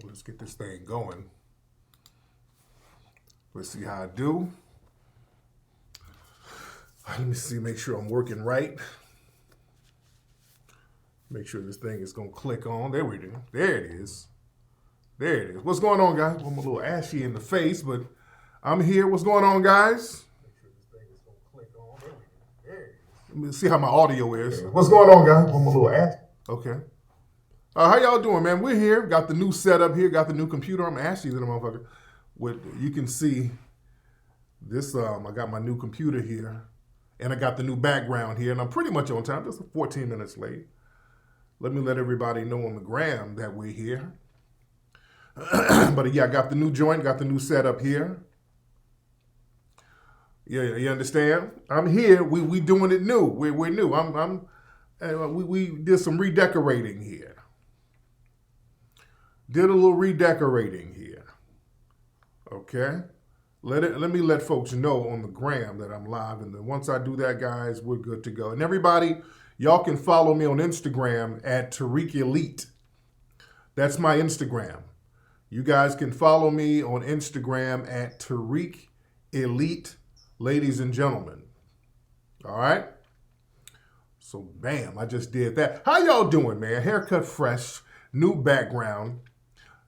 Let's get this thing going. Let's see how I do. Let me see, make sure I'm working right. Make sure this thing is going to click on. There we go. There it is. There it is. What's going on, guys? I'm a little ashy in the face, but I'm here. What's going on, guys? Make sure this thing is going to click on. There we go. There it is. Let me see how my audio is. What's going on, guys? I'm a little ashy. Okay. How y'all doing, man? We're here. Got the new setup here. Got the new computer. I'm ashy, little motherfucker. You can see this. I got my new computer here, and I got the new background here, and I'm pretty much on time. Just 14 minutes late. Let me let everybody know on the gram that we're here. But yeah, I got the new joint, got the new setup here. Yeah, you understand? I'm here. We doing it new. We're new. We did some redecorating here. Did a little redecorating here. Okay. Let me let folks know on the gram that I'm live, and then once I do that, guys, we're good to go. And everybody, y'all can follow me on Instagram at Tariq Elite. That's my Instagram. You guys can follow me on Instagram at Tariq Elite, ladies and gentlemen. All right? So, bam, I just did that. How y'all doing, man? Haircut fresh, new background,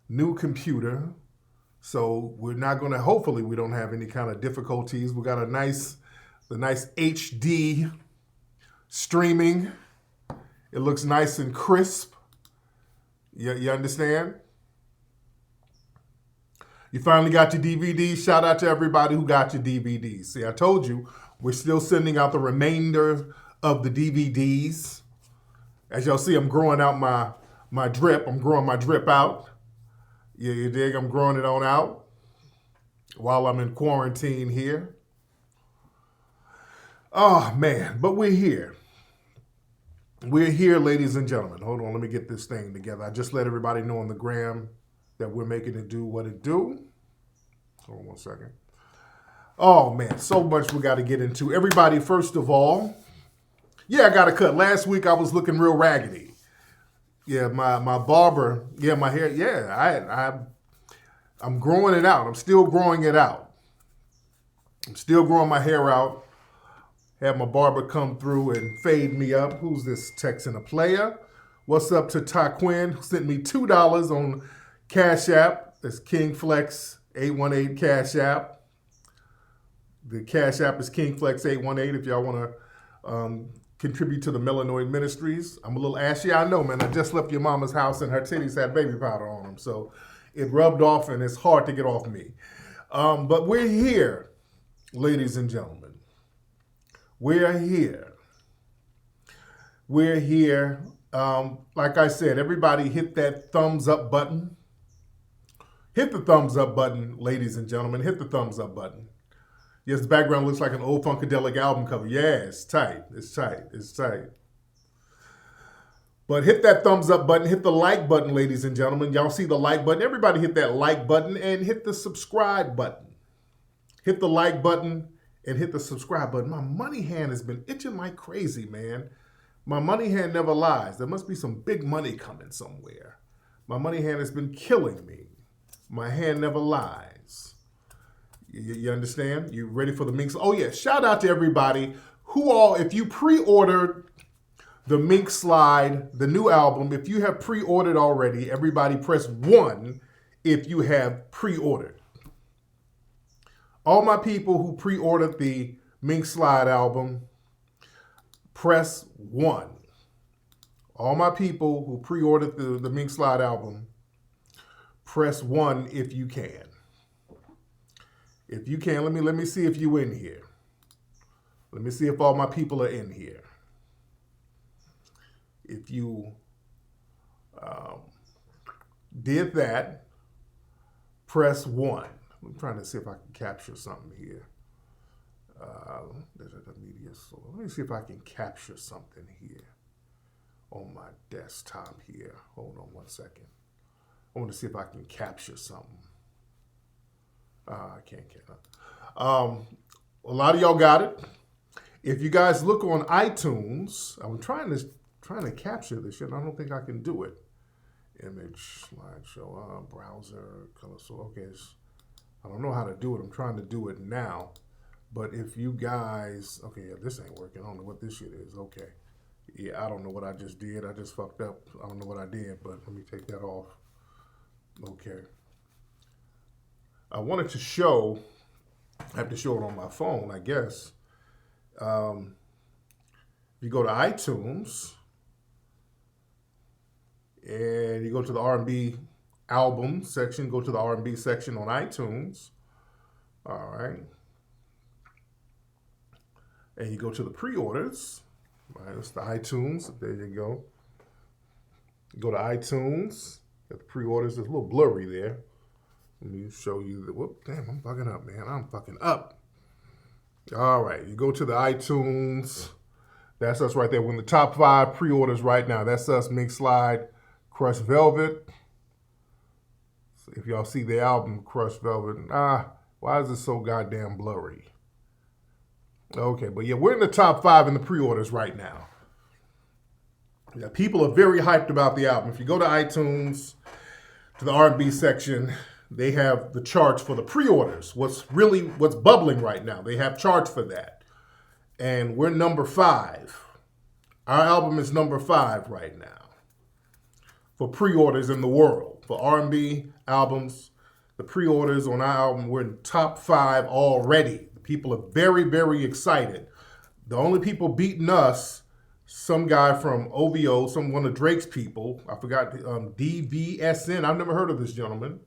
new computer. So we're not going to, hopefully we don't have any kind of difficulties. We got the nice HD streaming. It looks nice and crisp. You understand? You finally got your DVDs. Shout out to everybody who got your DVDs. See, I told you, we're still sending out the remainder of the DVDs. As y'all see, I'm growing out my drip. I'm growing my drip out. Yeah, you dig? I'm growing it on out while I'm in quarantine here. Oh, man. But we're here. We're here, ladies and gentlemen. Hold on. Let me get this thing together. I just let everybody know on the gram that we're making it do what it do. Hold on one second. Oh, man. So much we got to get into. Everybody, first of all, yeah, I got a cut. Last week I was looking real raggedy. Yeah, my barber, yeah, my hair, yeah, I'm growing it out. I'm still growing it out. I'm still growing my hair out. Had my barber come through and fade me up. Who's this texting a player? What's up to Taquin, who sent me $2 on CashApp. That's KingFlex818 CashApp. The CashApp is KingFlex818 if y'all want to contribute to the Melanoid Ministries. I'm a little ashy, I know, man. I just left your mama's house and her titties had baby powder on them. So it rubbed off and it's hard to get off me. But we're here, ladies and gentlemen. We're here. We're here. Like I said, everybody hit that thumbs up button. Hit the thumbs up button, ladies and gentlemen. Hit the thumbs up button. Yes, the background looks like an old Funkadelic album cover. Yeah, it's tight. It's tight. It's tight. But hit that thumbs up button. Hit the like button, ladies and gentlemen. Y'all see the like button? Everybody hit that like button and hit the subscribe button. Hit the like button and hit the subscribe button. My money hand has been itching like crazy, man. My money hand never lies. There must be some big money coming somewhere. My money hand has been killing me. My hand never lies. You understand? You ready for the Mink? Oh, yeah. Shout out to everybody who all, if you pre-ordered the Mink Slide, the new album, if you have pre-ordered already, everybody press 1 if you have pre-ordered. All my people who pre-ordered the Mink Slide album, press 1. All my people who pre-ordered the Mink Slide album, press 1 if you can. If you can, let me see if you in here. Let me see if all my people are in here. If you did that, press 1. I'm trying to see if I can capture something here. Media. So let me see if I can capture something here on my desktop here. Hold on one second. I want to see if I can capture something. I can't. A lot of y'all got it. If you guys look on iTunes, I'm trying to capture this shit. I don't think I can do it. Image, slideshow, browser, color. So, okay, I don't know how to do it. I'm trying to do it now. But if you guys, okay, yeah, this ain't working. I don't know what this shit is. Okay. Yeah, I don't know what I just did. I just fucked up. I don't know what I did, but let me take that off. Okay. I wanted to show, I have to show it on my phone, I guess. You go to iTunes and you go to the R&B album section, go to the R&B section on iTunes. All right. And you go to the pre-orders. All right, that's the iTunes. There you go. You go to iTunes. Got the pre-orders. It's a little blurry there. Let me show you the, whoop, damn, I'm fucking up, man. I'm fucking up. All right, you go to the iTunes. That's us right there. We're in the top 5 pre-orders right now. That's us, Mink Slide, Crushed Velvet. So if y'all see the album, Crushed Velvet, why is it so goddamn blurry? Okay, but yeah, we're in the top 5 in the pre-orders right now. Yeah, people are very hyped about the album. If you go to iTunes, to the R&B section, they have the charts for the pre-orders. What's bubbling right now. They have charts for that. And we're number 5. Our album is number 5 right now for pre-orders in the world. For R&B albums, the pre-orders on our album, we're in top 5 already. People are very, very excited. The only people beating us, some guy from OVO, one of Drake's people, I forgot, DVSN, I've never heard of this gentleman.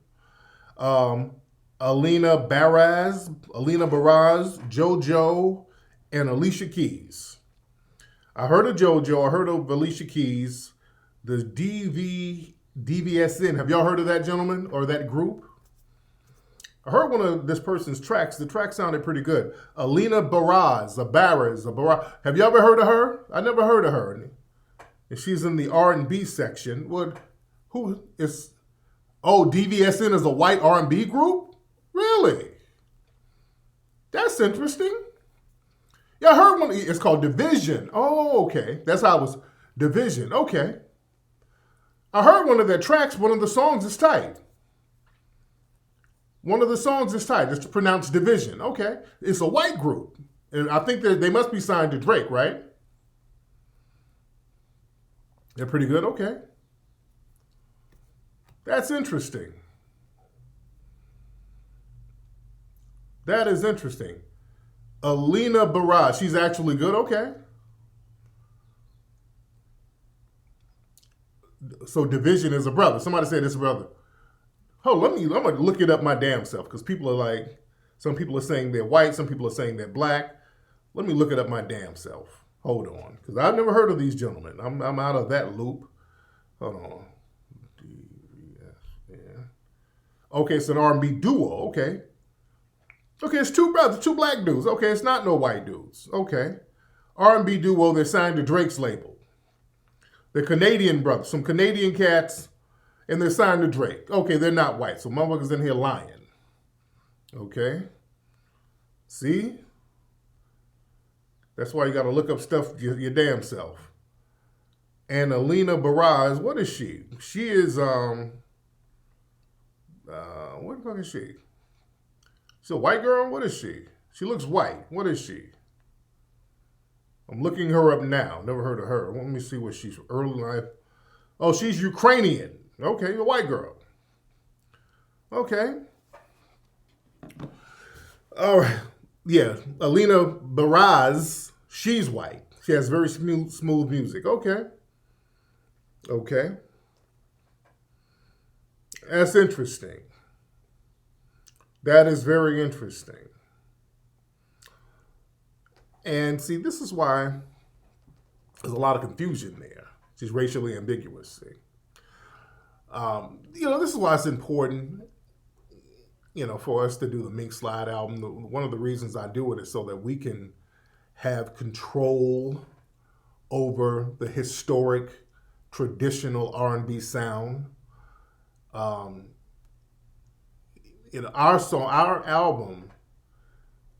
Alina Baraz, JoJo, and Alicia Keys. I heard of JoJo, I heard of Alicia Keys. The DVSN, have y'all heard of that gentleman or that group? I heard one of this person's tracks. The track sounded pretty good. Alina Baraz. Have you ever heard of her? I never heard of her. And she's in the R&B section. Who is... Oh, DVSN is a white R&B group? Really? That's interesting. Yeah, I heard one. It's called Division. Oh, okay. That's how it was. Division. Okay. I heard one of their tracks. One of the songs is tight. One of the songs is tight. It's pronounced Division. Okay. It's a white group. And I think that they must be signed to Drake, right? They're pretty good? Okay. That's interesting. That is interesting. Alina Baraz. She's actually good? Okay. So Division is a brother. Somebody said it's a brother. Oh, I'm going to look it up my damn self because people are like, some people are saying they're white, some people are saying they're black. Let me look it up my damn self. Hold on, because I've never heard of these gentlemen. I'm out of that loop. Hold on. Yeah. Okay, it's an R&B duo. Okay. Okay, it's 2 brothers, 2 black dudes. Okay, it's not no white dudes. Okay. R&B duo, they're signed to Drake's label. They're Canadian brothers, some Canadian cats. And they're signed to Drake. Okay, they're not white, so motherfuckers in here lying. Okay? See? That's why you got to look up stuff your damn self. And Alina Baraz, what is she? She is, what the fuck is she? She's a white girl? What is she? She looks white. What is she? I'm looking her up now. Never heard of her. Let me see what she's early life. Oh, she's Ukrainian. Okay, a white girl. Okay. All right. Yeah, Alina Baraz, she's white. She has very smooth music. Okay. Okay. That's interesting. That is very interesting. And see, this is why there's a lot of confusion there. She's racially ambiguous, see. This is why it's important, for us to do the Mink Slide album. One of the reasons I do it is so that we can have control over the historic, traditional R&B sound. Our album,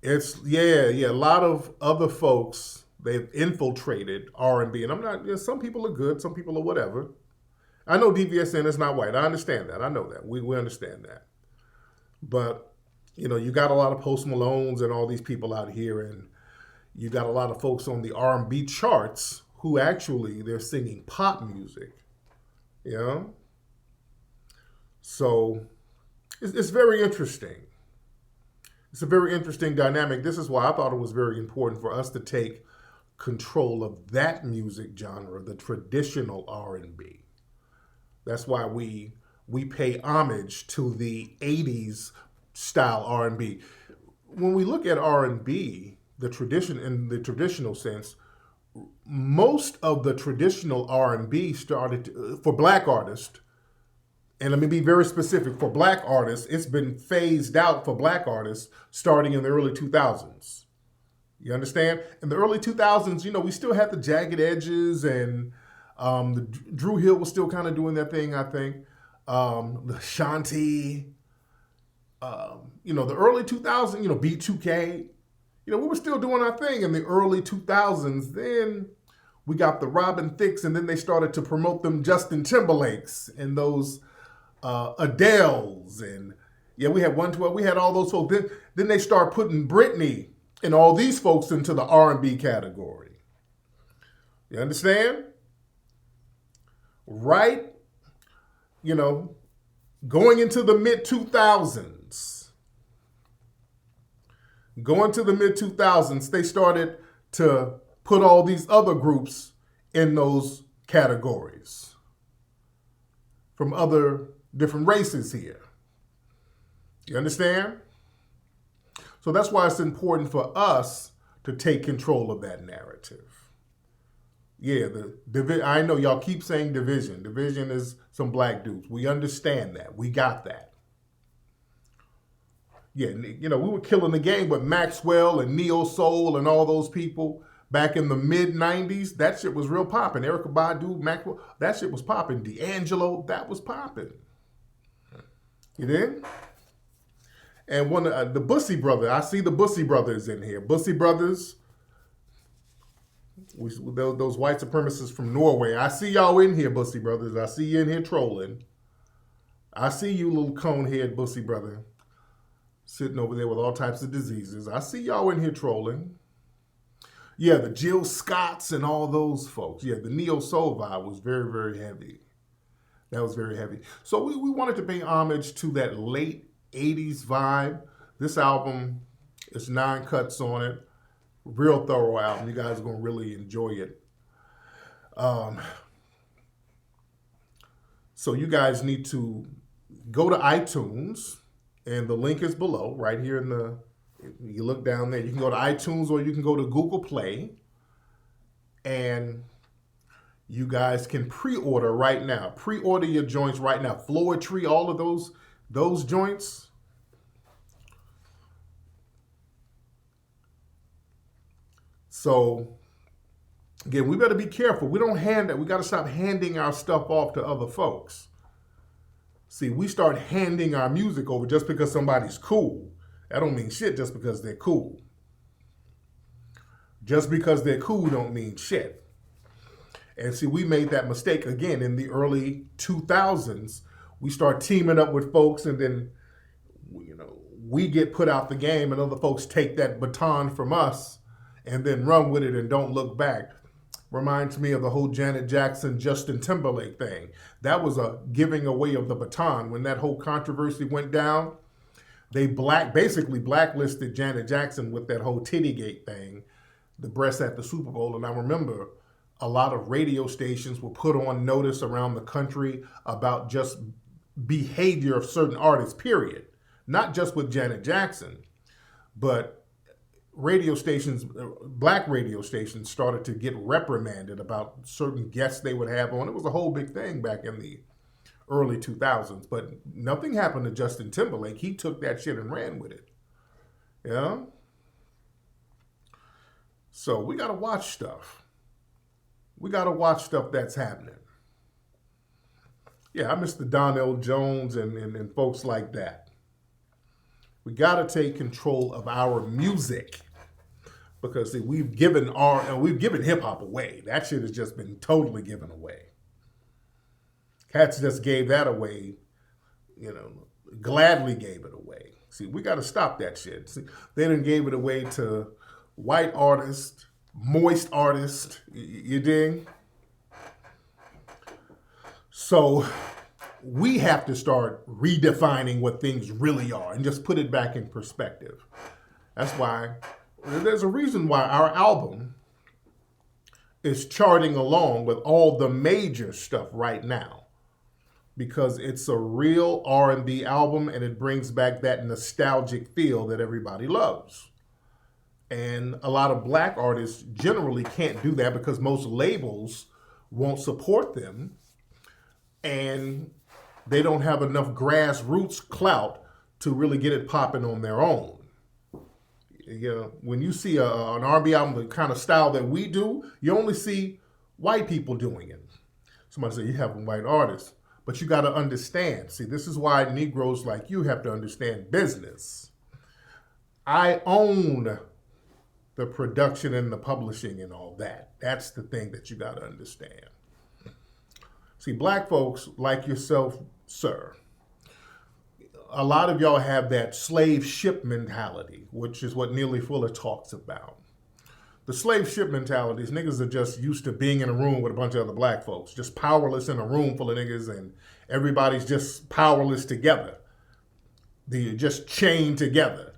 it's, a lot of other folks, they've infiltrated R&B. And I'm not, some people are good, some people are whatever. I know DVSN is not white. I understand that. I know that. We understand that. But, you got a lot of Post Malones and all these people out here, and you got a lot of folks on the R&B charts who actually, they're singing pop music. So it's very interesting. It's a very interesting dynamic. This is why I thought it was very important for us to take control of that music genre, the traditional R&B. That's why we pay homage to the 80s style R&B. When we look at R&B, the tradition in the traditional sense, most of the traditional R&B started for black artists, and let me be very specific, for black artists, it's been phased out for black artists starting in the early 2000s. You understand? In the early 2000s, we still had the Jagged Edges, and the Drew Hill was still kind of doing that thing, I think. The Shanti, the early 2000s, B2K, we were still doing our thing in the early 2000s. Then we got the Robin Thicke, and then they started to promote them Justin Timberlakes and those Adele's, and we had 112. We had all those folks. Then they start putting Britney and all these folks into the R&B category. You understand? Right? Going into the mid-2000s. They started to put all these other groups in those categories from other different races here. You understand? So that's why it's important for us to take control of that narrative. Yeah, I know y'all keep saying division. Division is some black dudes. We understand that. We got that. Yeah, we were killing the game with Maxwell and Neo Soul and all those people back in the mid-90s. That shit was real popping. Erykah Badu, Maxwell, that shit was popping. D'Angelo, that was popping. You did? And one of the Bussy Brothers, I see the Bussy Brothers in here. Bussy Brothers, those white supremacists from Norway. I see y'all in here, Bussy Brothers. I see you in here trolling. I see you, little conehead Bussy Brother, sitting over there with all types of diseases. I see y'all in here trolling. Yeah, the Jill Scotts and all those folks. Yeah, the Neo Soul vibe was very, very heavy. That was very heavy. So we wanted to pay homage to that late 80s vibe. This album is 9 cuts on it. Real thorough album. You guys are going to really enjoy it. So you guys need to go to iTunes, and the link is below, right here you look down there. You can go to iTunes or you can go to Google Play, and you guys can pre-order right now. Pre-order your joints right now. Floetry, all of those joints. So, again, we better be careful. We don't hand that. We got to stop handing our stuff off to other folks. See, we start handing our music over just because somebody's cool. That don't mean shit just because they're cool. Just because they're cool don't mean shit. And see, we made that mistake again in the early 2000s. We start teaming up with folks, and then, we get put out the game, and other folks take that baton from us and then run with it and don't look back. Reminds me of the whole Janet Jackson, Justin Timberlake thing. That was a giving away of the baton. When that whole controversy went down, they basically blacklisted Janet Jackson with that whole Tittygate thing, the breasts at the Super Bowl. And I remember a lot of radio stations were put on notice around the country about just behavior of certain artists, period. Not just with Janet Jackson, but radio stations, black radio stations, started to get reprimanded about certain guests they would have on. It was a whole big thing back in the early 2000s, but nothing happened to Justin Timberlake. He took that shit and ran with it. Yeah? So we got to watch stuff. We got to watch stuff that's happening. Yeah, I miss the Donnell Jones and folks like that. We got to take control of our music, because see, we've given hip hop away. That shit has just been totally given away. Cats just gave that away, you know, gladly gave it away. See, we got to stop that shit. See, they done gave it away to white artists, moist artists, you dig? So we have to start redefining what things really are and just put it back in perspective. That's why there's a reason why our album is charting along with all the major stuff right now, because it's a real R&B album and it brings back that nostalgic feel that everybody loves. And a lot of black artists generally can't do that because most labels won't support them and they don't have enough grassroots clout to really get it popping on their own. You know, when you see an R&B album, the kind of style that we do, you only see white people doing it. Somebody say, you have a white artist. But you got to understand. See, this is why Negroes like you have to understand business. I own the production and the publishing and all that. That's the thing that you got to understand. See, black folks like yourself, sir, a lot of y'all have that slave ship mentality, which is what Neely Fuller talks about. The slave ship mentality is niggas are just used to being in a room with a bunch of other black folks, just powerless in a room full of niggas, and everybody's just powerless together. They're just chained together.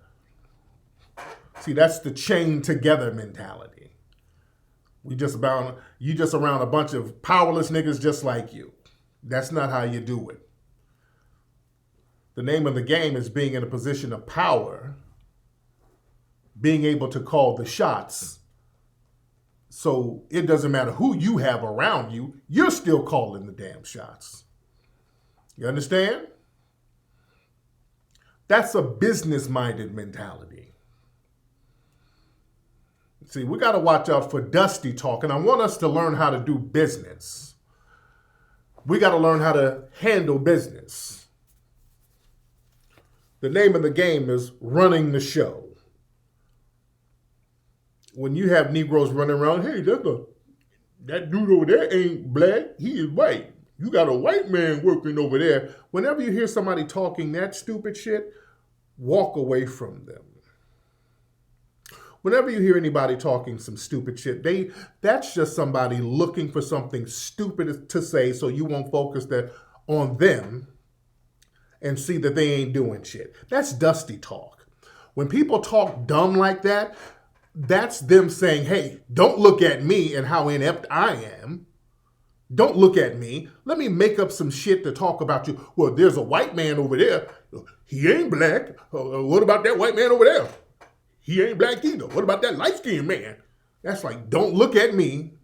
See, that's the chained together mentality. You just around a bunch of powerless niggas just like you. That's not how you do it. The name of the game is being in a position of power, being able to call the shots. So it doesn't matter who you have around you, you're still calling the damn shots. You understand? That's a business-minded mentality. See, we got to watch out for dusty talk, and I want us to learn how to do business. We got to learn how to handle business. The name of the game is running the show. When you have Negroes running around, hey, that dude over there ain't black, he is white. You got a white man working over there. Whenever you hear somebody talking that stupid shit, walk away from them. Whenever you hear anybody talking some stupid shit, that's just somebody looking for something stupid to say so you won't focus on them and see that they ain't doing shit. That's dusty talk. When people talk dumb like that, that's them saying, hey, don't look at me and how inept I am. Don't look at me. Let me make up some shit to talk about you. Well, there's a white man over there. He ain't black. What about that white man over there? He ain't black either. What about that light-skinned man? That's like, don't look at me.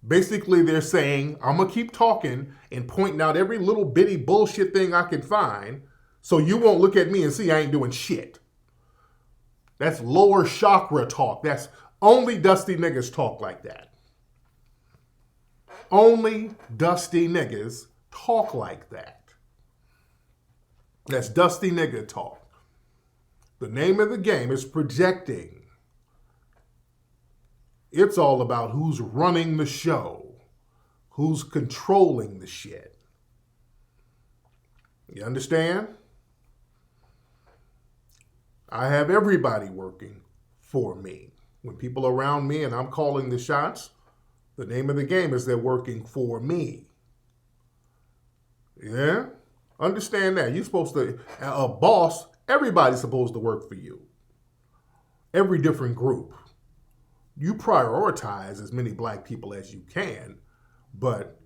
Basically, they're saying, I'm going to keep talking and pointing out every little bitty bullshit thing I can find so you won't look at me and see I ain't doing shit. That's lower chakra talk. That's only dusty niggas talk like that. Only dusty niggas talk like that. That's dusty nigga talk. The name of the game is projecting. It's all about who's running the show, who's controlling the shit. You understand? I have everybody working for me. When people are around me and I'm calling the shots, the name of the game is they're working for me. Yeah? Understand that. You're supposed to, a boss, everybody's supposed to work for you. Every different group. You prioritize as many black people as you can, but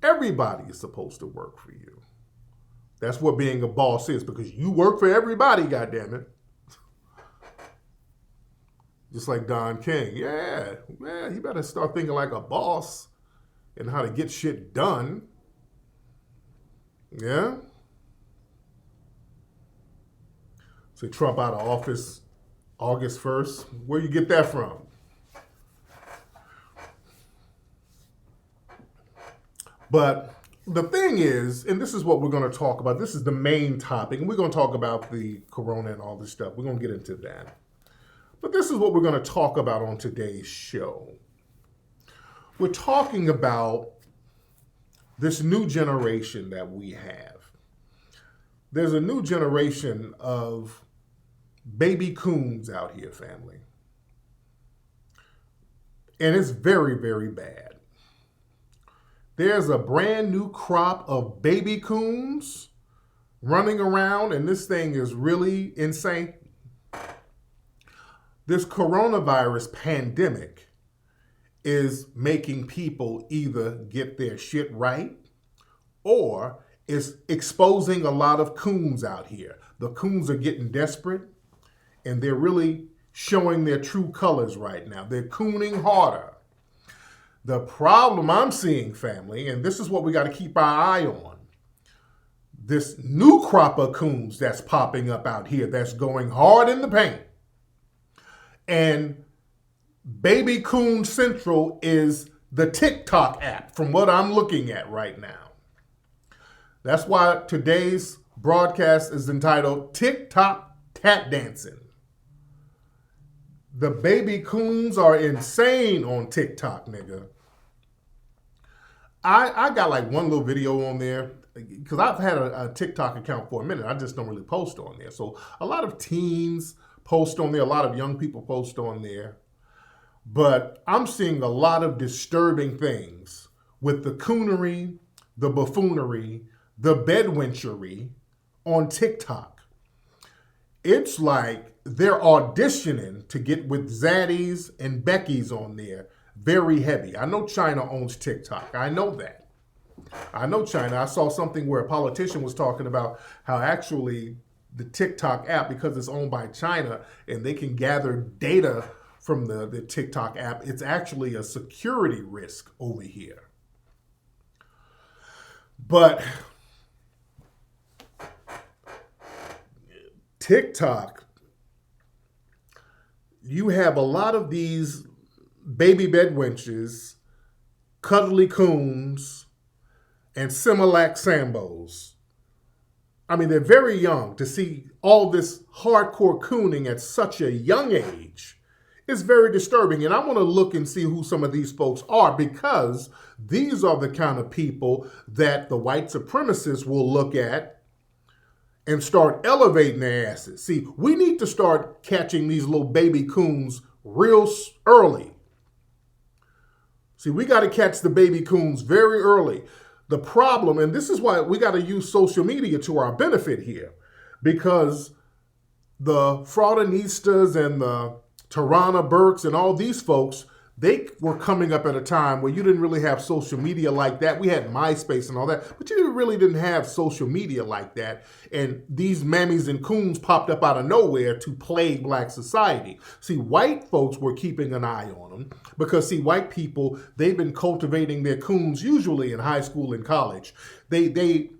everybody is supposed to work for you. That's what being a boss is, because you work for everybody, goddammit. Just like Don King. Yeah, you better start thinking like a boss and how to get shit done. Yeah? So Trump out of office August 1st. Where you get that from? But the thing is, and this is what we're going to talk about. This is the main topic, and we're going to talk about the corona and all this stuff. We're going to get into that. But this is what we're going to talk about on today's show. We're talking about this new generation that we have. There's a new generation of baby coons out here, family. And it's very, very bad. There's a brand new crop of baby coons running around, and this thing is really insane. This coronavirus pandemic is making people either get their shit right or is exposing a lot of coons out here. The coons are getting desperate and they're really showing their true colors right now. They're cooning harder. The problem I'm seeing, family, and this is what we got to keep our eye on, this new crop of coons that's popping up out here that's going hard in the paint. And Baby Coon Central is the TikTok app from what I'm looking at right now. That's why today's broadcast is entitled TikTok Tapdancing. The baby coons are insane on TikTok, nigga. I got like one little video on there because I've had a TikTok account for a minute. I just don't really post on there. So a lot of teens post on there. A lot of young people post on there. But I'm seeing a lot of disturbing things with the coonery, the buffoonery, the bedwenchery on TikTok. It's like they're auditioning to get with Zaddies and Becky's on there very heavy. I know China owns TikTok. I know that. I know China. I saw something where a politician was talking about how actually the TikTok app, because it's owned by China and they can gather data from the TikTok app, it's actually a security risk over here. But TikTok, you have a lot of these baby bedwenches, cuddly coons, and Similac Sambos. I mean, they're very young. To see all this hardcore cooning at such a young age is very disturbing. And I want to look and see who some of these folks are, because these are the kind of people that the white supremacists will look at and start elevating their asses. See, we need to start catching these little baby coons real early. See, we got to catch the baby coons very early. The problem, and this is why we got to use social media to our benefit here, because the fraudinistas and the Tarana Burks and all these folks, they were coming up at a time where you didn't really have social media like that. We had MySpace and all that, but you really didn't have social media like that. And these mammies and coons popped up out of nowhere to plague black society. See, white folks were keeping an eye on them because, see, white people, they've been cultivating their coons usually in high school and college. They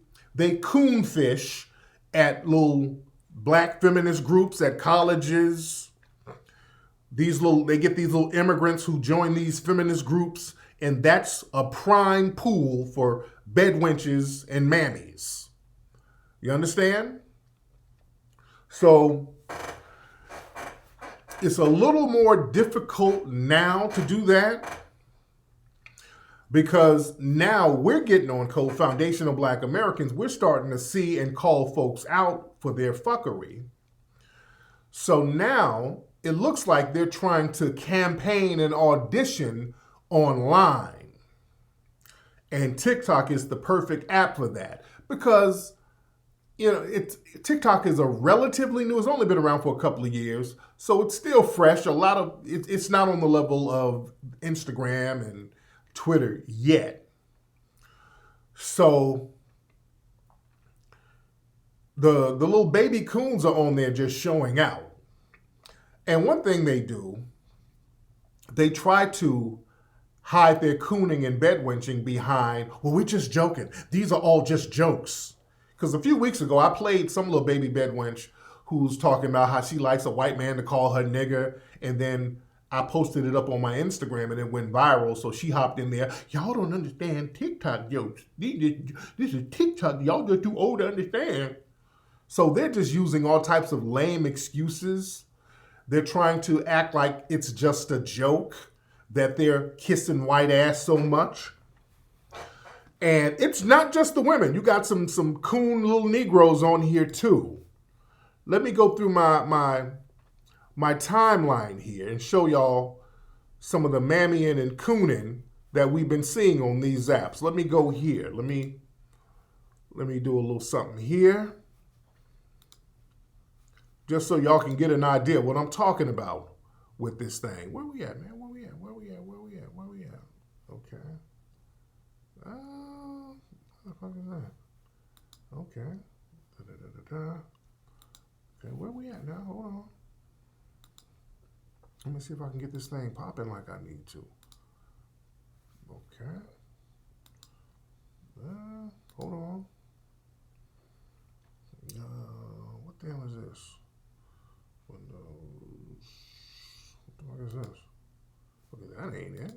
coon fish at little black feminist groups at colleges. They get these little immigrants who join these feminist groups, and that's a prime pool for bedwenches and mammies. You understand? So it's a little more difficult now to do that, because now we're getting on Code Foundational Black Americans. We're starting to see and call folks out for their fuckery. So now it looks like they're trying to campaign and audition online. And TikTok is the perfect app for that, because, you know, TikTok is a relatively new, it's only been around for a couple of years, so it's still fresh. It's not on the level of Instagram and Twitter yet. So the little baby coons are on there just showing out. And one thing they do, they try to hide their cooning and bedwenching behind, well, we're just joking. These are all just jokes. Because a few weeks ago, I played some little baby bedwench who's talking about how she likes a white man to call her nigger. And then I posted it up on my Instagram and it went viral. So she hopped in there. Y'all don't understand TikTok jokes. This is TikTok. Y'all just too old to understand. So they're just using all types of lame excuses. They're trying to act like it's just a joke that they're kissing white ass so much. And it's not just the women. You got some coon little Negroes on here too. Let me go through my timeline here and show y'all some of the mammying and cooning that we've been seeing on these apps. Let me go here. Let me do a little something here, just so y'all can get an idea what I'm talking about with this thing. Where we at, man? Where we at? Okay. What the fuck is that? Okay. Okay, where we at now? Hold on. Let me see if I can get this thing popping like I need to. Okay. Hold on. What the hell is this? Windows. What the fuck is this? Okay, that ain't it.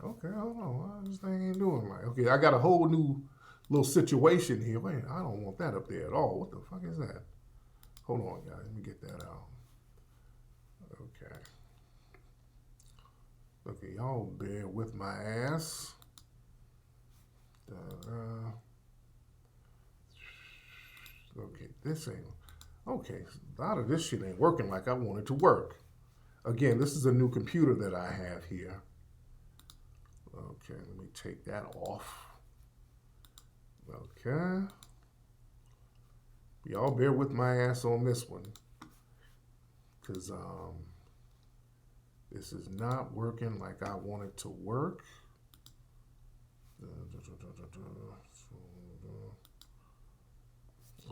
Okay, hold on. This thing ain't doing right. Okay, I got a whole new little situation here. Wait, I don't want that up there at all. What the fuck is that? Hold on, guys. Let me get that out. Okay. Okay, y'all bear with my ass. Okay, this ain't. Okay, a lot of this shit ain't working like I want it to work. Again, this is a new computer that I have here. Okay, let me take that off. Okay. Y'all bear with my ass on this one. Because this is not working like I want it to work.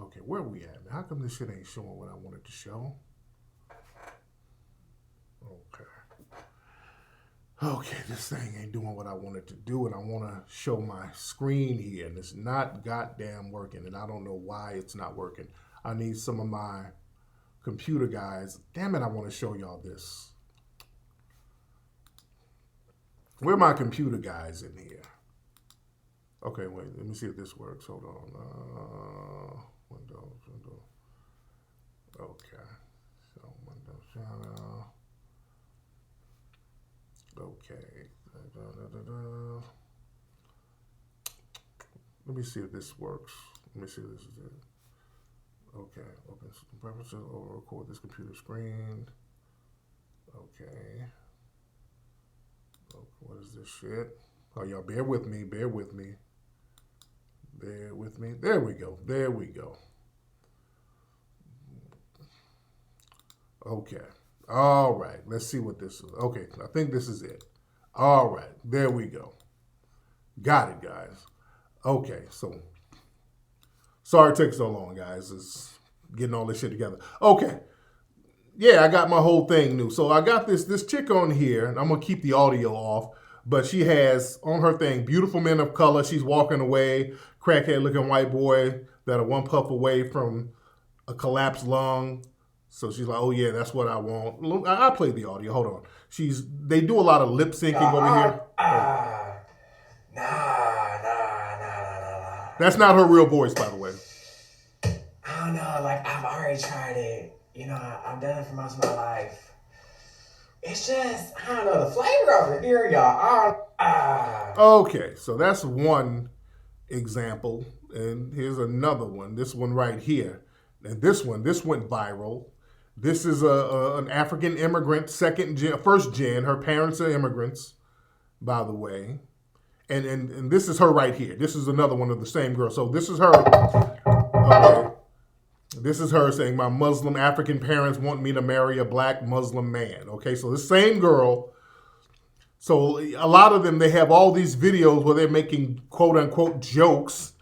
Okay, where are we at? How come this shit ain't showing what I want it to show? Okay. Okay, this thing ain't doing what I want it to do, and I want to show my screen here, and it's not goddamn working, and I don't know why it's not working. I need some of my computer guys. Damn it, I want to show y'all this. Where are my computer guys in here? Okay, wait, let me see if this works. Hold on. Windows. Okay. So, Windows channel. Okay. Let me see if this works. Let me see if this is it. Okay. Open preferences or record this computer screen. Okay. What is this shit? Oh, y'all bear with me. There we go. Okay. All right. Let's see what this is. Okay. I think this is it. All right. There we go. Got it, guys. Okay. So, sorry it took so long, guys. It's getting all this shit together. Okay. Yeah, I got my whole thing new. So I got this chick on here, and I'm going to keep the audio off, but she has on her thing, beautiful men of color. She's walking away, crackhead looking white boy that are one puff away from a collapsed lung. So she's like, oh yeah, that's what I want. I'll play the audio. Hold on. They do a lot of lip syncing over here. Nah. That's not her real voice, by the way. I don't know, like I've already tried it. You know, I've done it for most of my life. It's just, I don't know, the flavor of it here, y'all. Okay, so that's one example. And here's another one. This one right here. And this went viral. This is an African immigrant, first gen. Her parents are immigrants, by the way. And this is her right here. This is another one of the same girl. So this is her. Okay. This is her saying, my Muslim African parents want me to marry a black Muslim man. Okay, so the same girl. So a lot of them, they have all these videos where they're making quote unquote jokes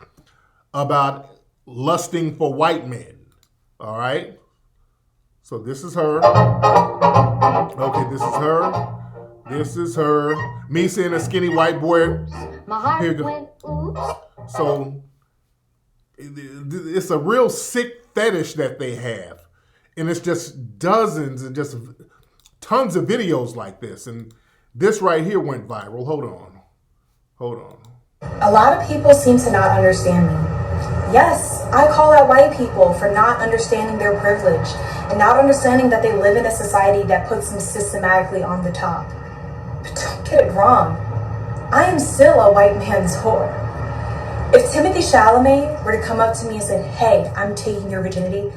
about lusting for white men. All right. So this is her. Okay, this is her. Me seeing a skinny white boy. My heart went oops. So it's a real sick fetish that they have. And it's just dozens and just tons of videos like this. And this right here went viral. Hold on. A lot of people seem to not understand me. Yes, I call out white people for not understanding their privilege and not understanding that they live in a society that puts them systematically on the top. But don't get it wrong. I am still a white man's whore. If Timothy Chalamet were to come up to me and said, hey, I'm taking your virginity,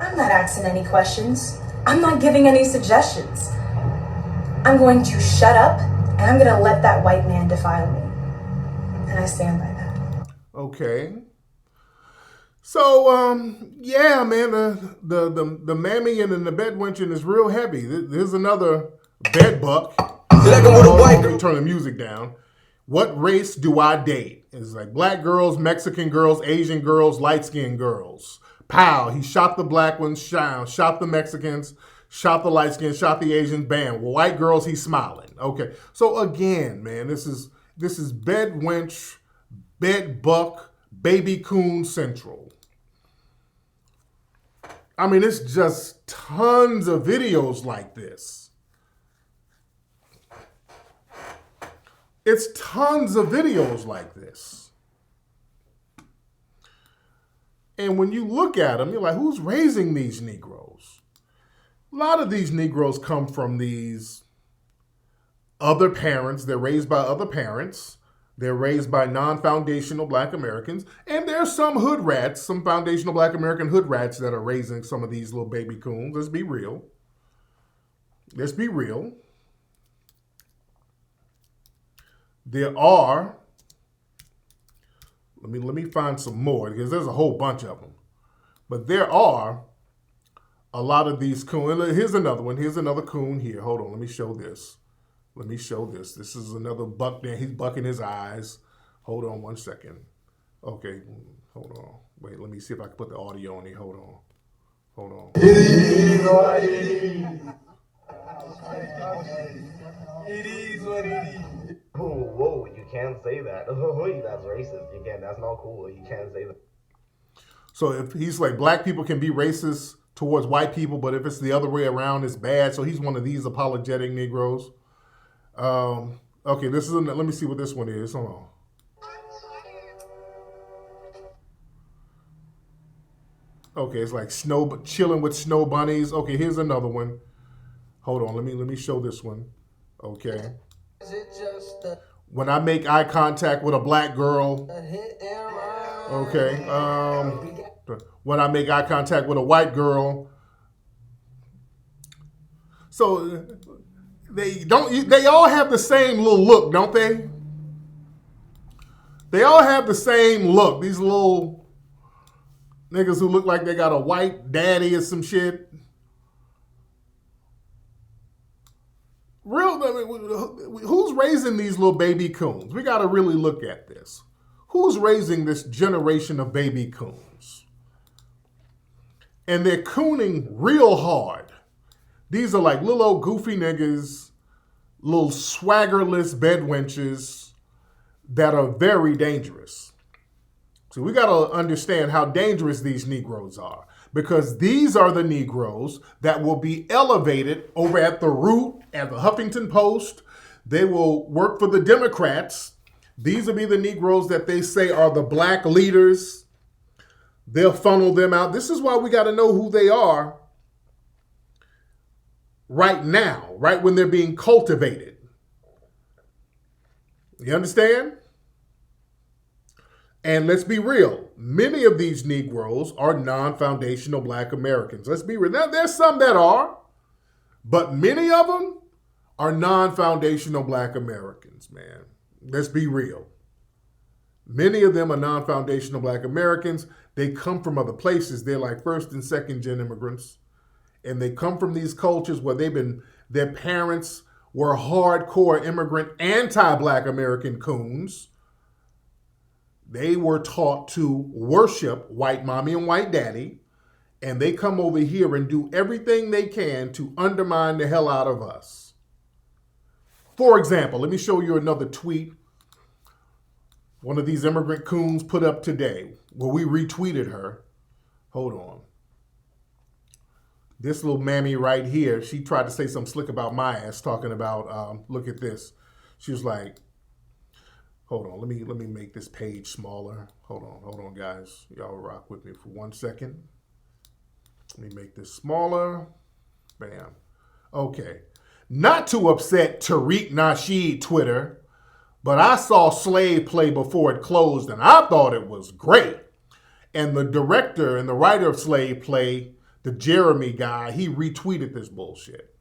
I'm not asking any questions. I'm not giving any suggestions. I'm going to shut up and I'm going to let that white man defile me. And I stand by that. Okay. So, yeah, man, the mammy and the bed wenching is real heavy. There's another bed buck. Let me turn the music down. What race do I date? It's like black girls, Mexican girls, Asian girls, light-skinned girls. Pow, he shot the black ones, shot the Mexicans, shot the light-skinned, shot the Asians, bam. White girls, he's smiling. Okay, so again, man, this is bed wench, bed buck, baby coon central. I mean, it's just tons of videos like this. It's tons of videos like this. And when you look at them, you're like, who's raising these Negroes? A lot of these Negroes come from these other parents. They're raised by other parents. They're raised by non-foundational black Americans. And there's some hood rats, some foundational black American hood rats that are raising some of these little baby coons. Let's be real. Let's be real. There are, let me find some more because there's a whole bunch of them. But there are a lot of these coons. Here's another one. Here's another coon here. Hold on, let me show this. Let me show this. This is another buck there. He's bucking his eyes. Hold on one second. Okay, hold on. Wait, let me see if I can put the audio on here. Hold on. Hold on. It is what it is. It is what it is. Whoa, you can't say that. Oh, that's racist. You can't, that's not cool. You can't say that. So if he's like, black people can be racist towards white people, but if it's the other way around, it's bad. So he's one of these apologetic Negroes. Okay, this is, let me see what this one is. Hold on. Okay, it's like chilling with snow bunnies. Okay, here's another one. Hold on, let me show this one. Okay. Is it just a When I make eye contact with a black girl. hit and run? Okay. When I make eye contact with a white girl. So they all have the same little look, don't they? They all have the same look. These little niggas who look like they got a white daddy or some shit. Who's raising these little baby coons? We got to really look at this. Who's raising this generation of baby coons? And they're cooning real hard. These are like little old goofy niggas, little swaggerless bed wenches that are very dangerous. So we got to understand how dangerous these Negroes are, because these are the Negroes that will be elevated over at the Root, at the Huffington Post. They will work for the Democrats. These will be the Negroes that they say are the black leaders. They'll funnel them out. This is why we got to know who they are right now, right when they're being cultivated. You understand? And let's be real. Many of these Negroes are non-foundational black Americans. Let's be real. Now, there's some that are, but many of them are non-foundational black Americans, man. Let's be real. Many of them are non-foundational black Americans. They come from other places. They're like first and second gen immigrants. And they come from these cultures where their parents were hardcore immigrant, anti-black American coons. They were taught to worship white mommy and white daddy, and they come over here and do everything they can to undermine the hell out of us. For example, let me show you another tweet one of these immigrant coons put up today, where we retweeted her. Hold on. This little mammy right here, she tried to say something slick about my ass, talking about, look at this. She was like, hold on, let me make this page smaller. Hold on, guys. Y'all rock with me for 1 second. Let me make this smaller. Bam. Okay. Not to upset Tariq Nasheed Twitter, But I saw Slave Play before it closed, and I thought it was great. And the director and the writer of Slave Play, the Jeremy guy, he retweeted this bullshit.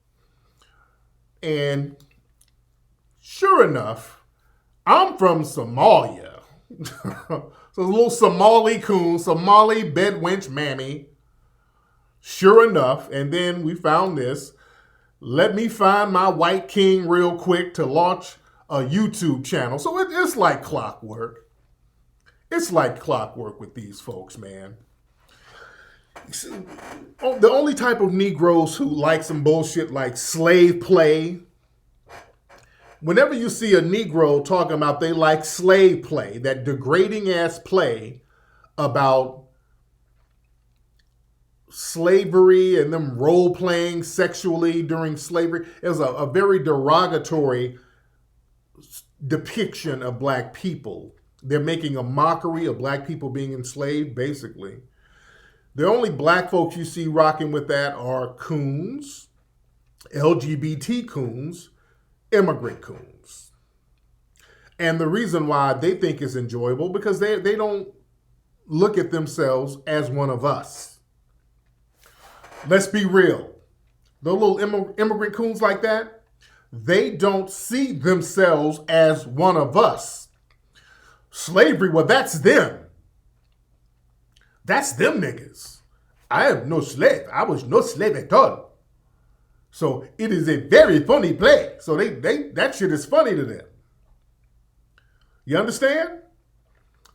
And sure enough, I'm from Somalia. So a little Somali coon, Somali bedwench mammy. Sure enough, and then we found this. Let me find my white king real quick to launch a YouTube channel. So it's like clockwork. It's like clockwork with these folks, man. See, the only type of Negroes who like some bullshit like Slave Play, whenever you see a Negro talking about they like Slave Play, that degrading ass play about slavery and them role playing sexually during slavery, it was a very derogatory depiction of black people. They're making a mockery of black people being enslaved, basically. The only black folks you see rocking with that are coons, LGBT coons, immigrant coons. And the reason why they think it's enjoyable, because they don't look at themselves as one of us. Let's be real. The little immigrant coons like that, they don't see themselves as one of us. Slavery, well, that's them. That's them niggas. I am no slave. I was no slave at all. So it is a very funny play. So they that shit is funny to them. You understand?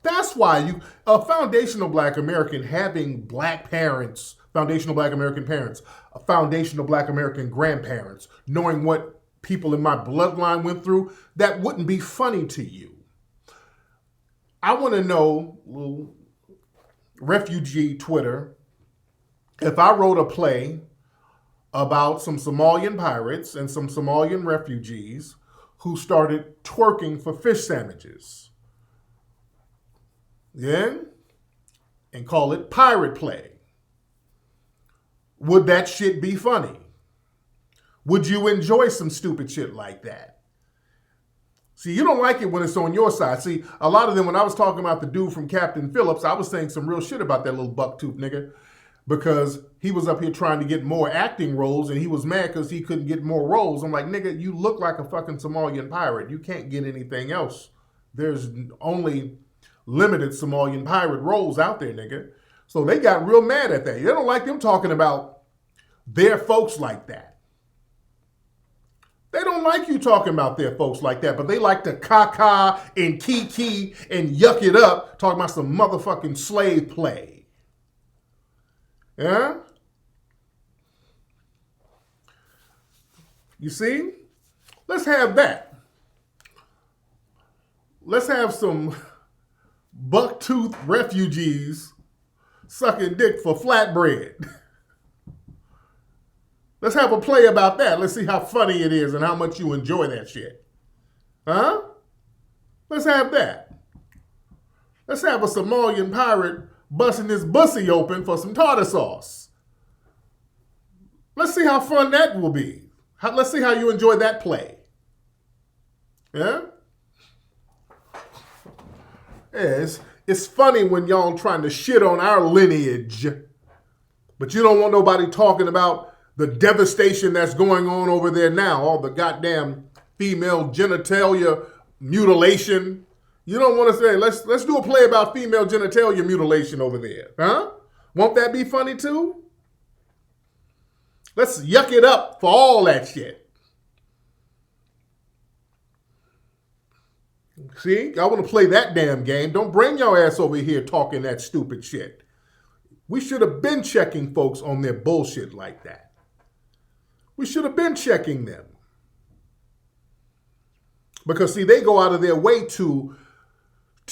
That's why a foundational black American having black parents, foundational black American parents, a foundational black American grandparents, knowing what people in my bloodline went through, that wouldn't be funny to you. I want to know, little refugee Twitter, if I wrote a play about some Somalian pirates and some Somalian refugees who started twerking for fish sandwiches. Yeah? And call it pirate play. Would that shit be funny? Would you enjoy some stupid shit like that? See, you don't like it when it's on your side. See, a lot of them, when I was talking about the dude from Captain Phillips, I was saying some real shit about that little bucktooth nigga because he was up here trying to get more acting roles and he was mad because he couldn't get more roles. I'm like, nigga, you look like a fucking Somalian pirate. You can't get anything else. There's only limited Somalian pirate roles out there, nigga. So they got real mad at that. They don't like them talking about their folks like that. They don't like you talking about their folks like that, but they like to caca and kiki and yuck it up, talking about some motherfucking slave play. Yeah? You see? Let's have that. Let's have some bucktooth refugees sucking dick for flatbread. Let's have a play about that. Let's see how funny it is and how much you enjoy that shit. Huh? Let's have that. Let's have a Somalian pirate busting his bussy open for some tartar sauce. Let's see how fun that will be. Let's see how you enjoy that play. Yeah? Yeah, it's funny when y'all trying to shit on our lineage, but you don't want nobody talking about the devastation that's going on over there now, all the goddamn female genitalia mutilation. You don't want to say, let's do a play about female genitalia mutilation over there, huh? Won't that be funny too? Let's yuck it up for all that shit. See, I want to play that damn game. Don't bring your ass over here talking that stupid shit. We should have been checking folks on their bullshit like that. We should have been checking them. Because, see, they go out of their way to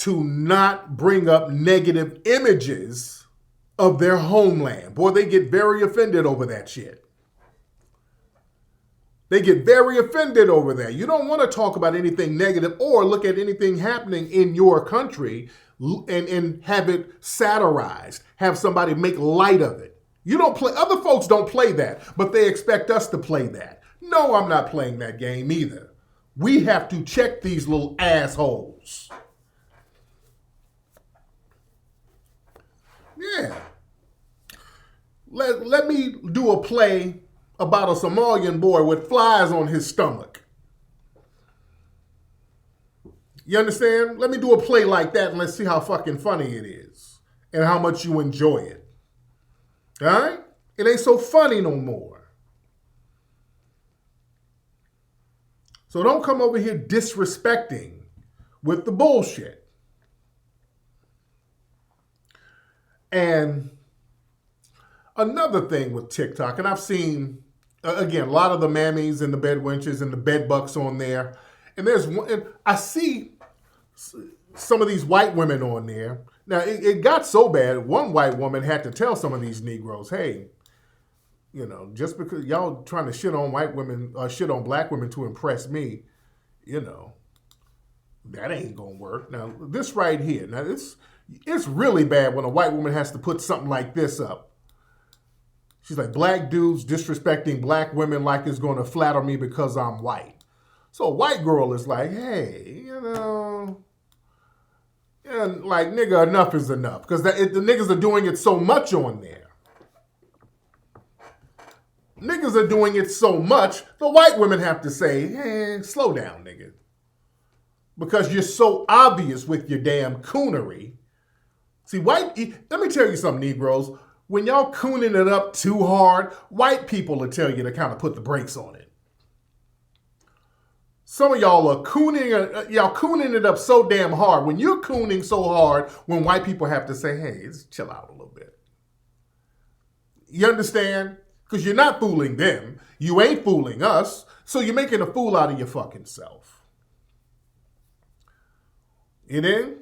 not bring up negative images of their homeland. Boy, they get very offended over that shit. They get very offended over that. You don't want to talk about anything negative or look at anything happening in your country and have it satirized, have somebody make light of it. You don't play, other folks don't play that, but they expect us to play that. No, I'm not playing that game either. We have to check these little assholes. Yeah. Let me do a play about a Somalian boy with flies on his stomach. You understand? Let me do a play like that and let's see how fucking funny it is and how much you enjoy it. All right? It ain't so funny no more. So don't come over here disrespecting with the bullshit. And another thing with TikTok, and I've seen, again, a lot of the mammies and the bed wenches and the bed bucks on there. And there's one, and I see some of these white women on there. Now, it got so bad, one white woman had to tell some of these Negroes, hey, you know, just because y'all trying to shit on white women, shit on black women to impress me, you know, that ain't gonna work. Now, this right here, now it's really bad when a white woman has to put something like this up. She's like, black dudes disrespecting black women like it's gonna flatter me because I'm white. So a white girl is like, hey, you know, and like, nigga, enough is enough. Because the niggas are doing it so much on there. Niggas are doing it so much, the white women have to say, hey, slow down, nigga. Because you're so obvious with your damn coonery. See, let me tell you something, Negroes. When y'all cooning it up too hard, white people will tell you to kind of put the brakes on it. Some of y'all are cooning it up so damn hard. When you're cooning so hard, when white people have to say, hey, just chill out a little bit. You understand? Because you're not fooling them. You ain't fooling us. So you're making a fool out of your fucking self. You know?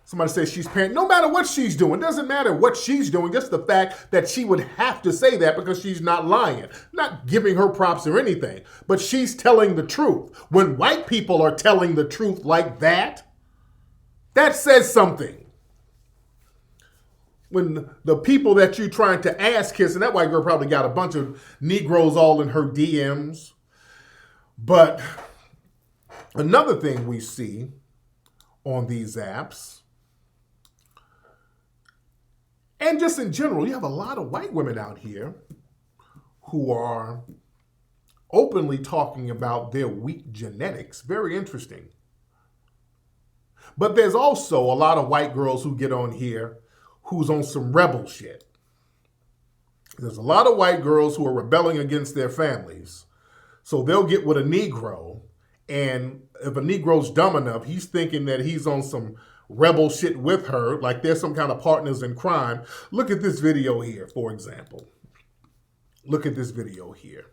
Somebody says she's parent. No matter what she's doing, doesn't matter what she's doing. Just the fact that she would have to say that because she's not lying. Not giving her props or anything. But she's telling the truth. When white people are telling the truth like that, that says something. When the people that you're trying to ass kiss, and that white girl probably got a bunch of Negroes all in her DMs. But another thing we see on these apps, and just in general, you have a lot of white women out here who are openly talking about their weak genetics. Very interesting. But there's also a lot of white girls who get on here who's on some rebel shit. There's a lot of white girls who are rebelling against their families. So they'll get with a Negro, and if a Negro's dumb enough, he's thinking that he's on some rebel shit with her, like there's some kind of partners in crime. Look at this video here, for example. Look at this video here.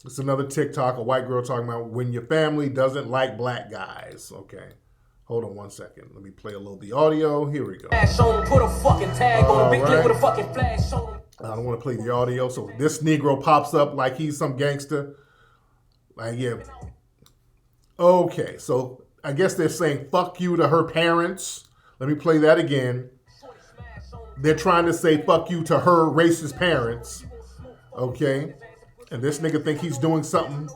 It's another TikTok, a white girl talking about when your family doesn't like black guys. Okay. Hold on one second. Let me play a little of the audio. Here we go. Put a fucking tag on a big clip with a fucking flash on. I don't want to play the audio. So this Negro pops up like he's some gangster. Like, yeah. Okay, so I guess they're saying fuck you to her parents. Let me play that again. They're trying to say fuck you to her racist parents. Okay. And this nigga think he's doing something.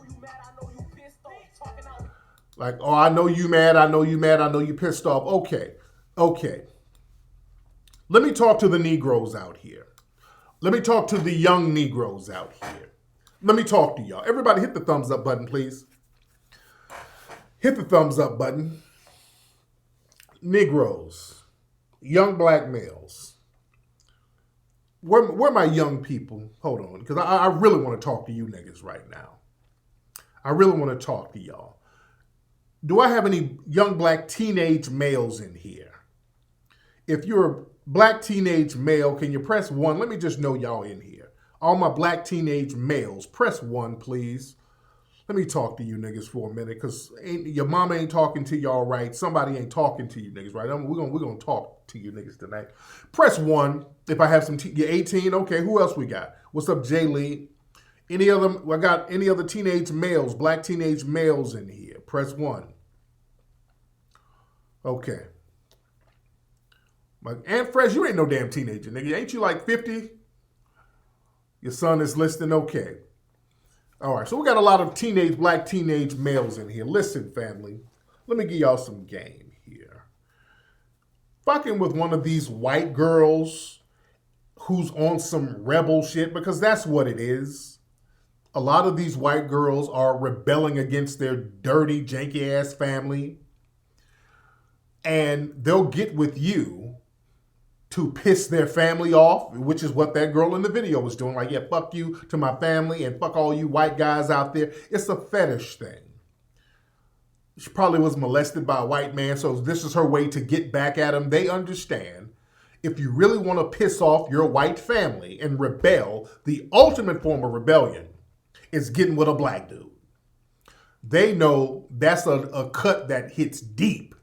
Like, oh, I know you mad, I know you mad, I know you pissed off. Okay. Let me talk to the Negroes out here. Let me talk to the young Negroes out here. Let me talk to y'all. Everybody hit the thumbs up button, please. Hit the thumbs up button. Negroes, young black males. Where my young people? Hold on, because I really want to talk to you niggas right now. I really want to talk to y'all. Do I have any young black teenage males in here? If you're a black teenage male, can you press 1? Let me just know y'all in here. All my black teenage males, press 1, please. Let me talk to you niggas for a minute, because your mama ain't talking to y'all right. Somebody ain't talking to you niggas right. We're gonna talk to you niggas tonight. Press 1 if I have some, you're 18, okay, who else we got? What's up, Jay Lee? I got any other teenage males, black teenage males in here? Press 1. Okay. Aunt Fresh, you ain't no damn teenager, nigga. Ain't you like 50? Your son is listening? Okay. All right, so we got a lot of black teenage males in here. Listen, family, let me give y'all some game here. Fucking with one of these white girls who's on some rebel shit, because that's what it is. A lot of these white girls are rebelling against their dirty, janky ass family. And they'll get with you to piss their family off, which is what that girl in the video was doing. Like, yeah, fuck you to my family and fuck all you white guys out there. It's a fetish thing. She probably was molested by a white man, so this is her way to get back at him. They understand if you really want to piss off your white family and rebel, the ultimate form of rebellion is getting with a black dude. They know that's a cut that hits deep.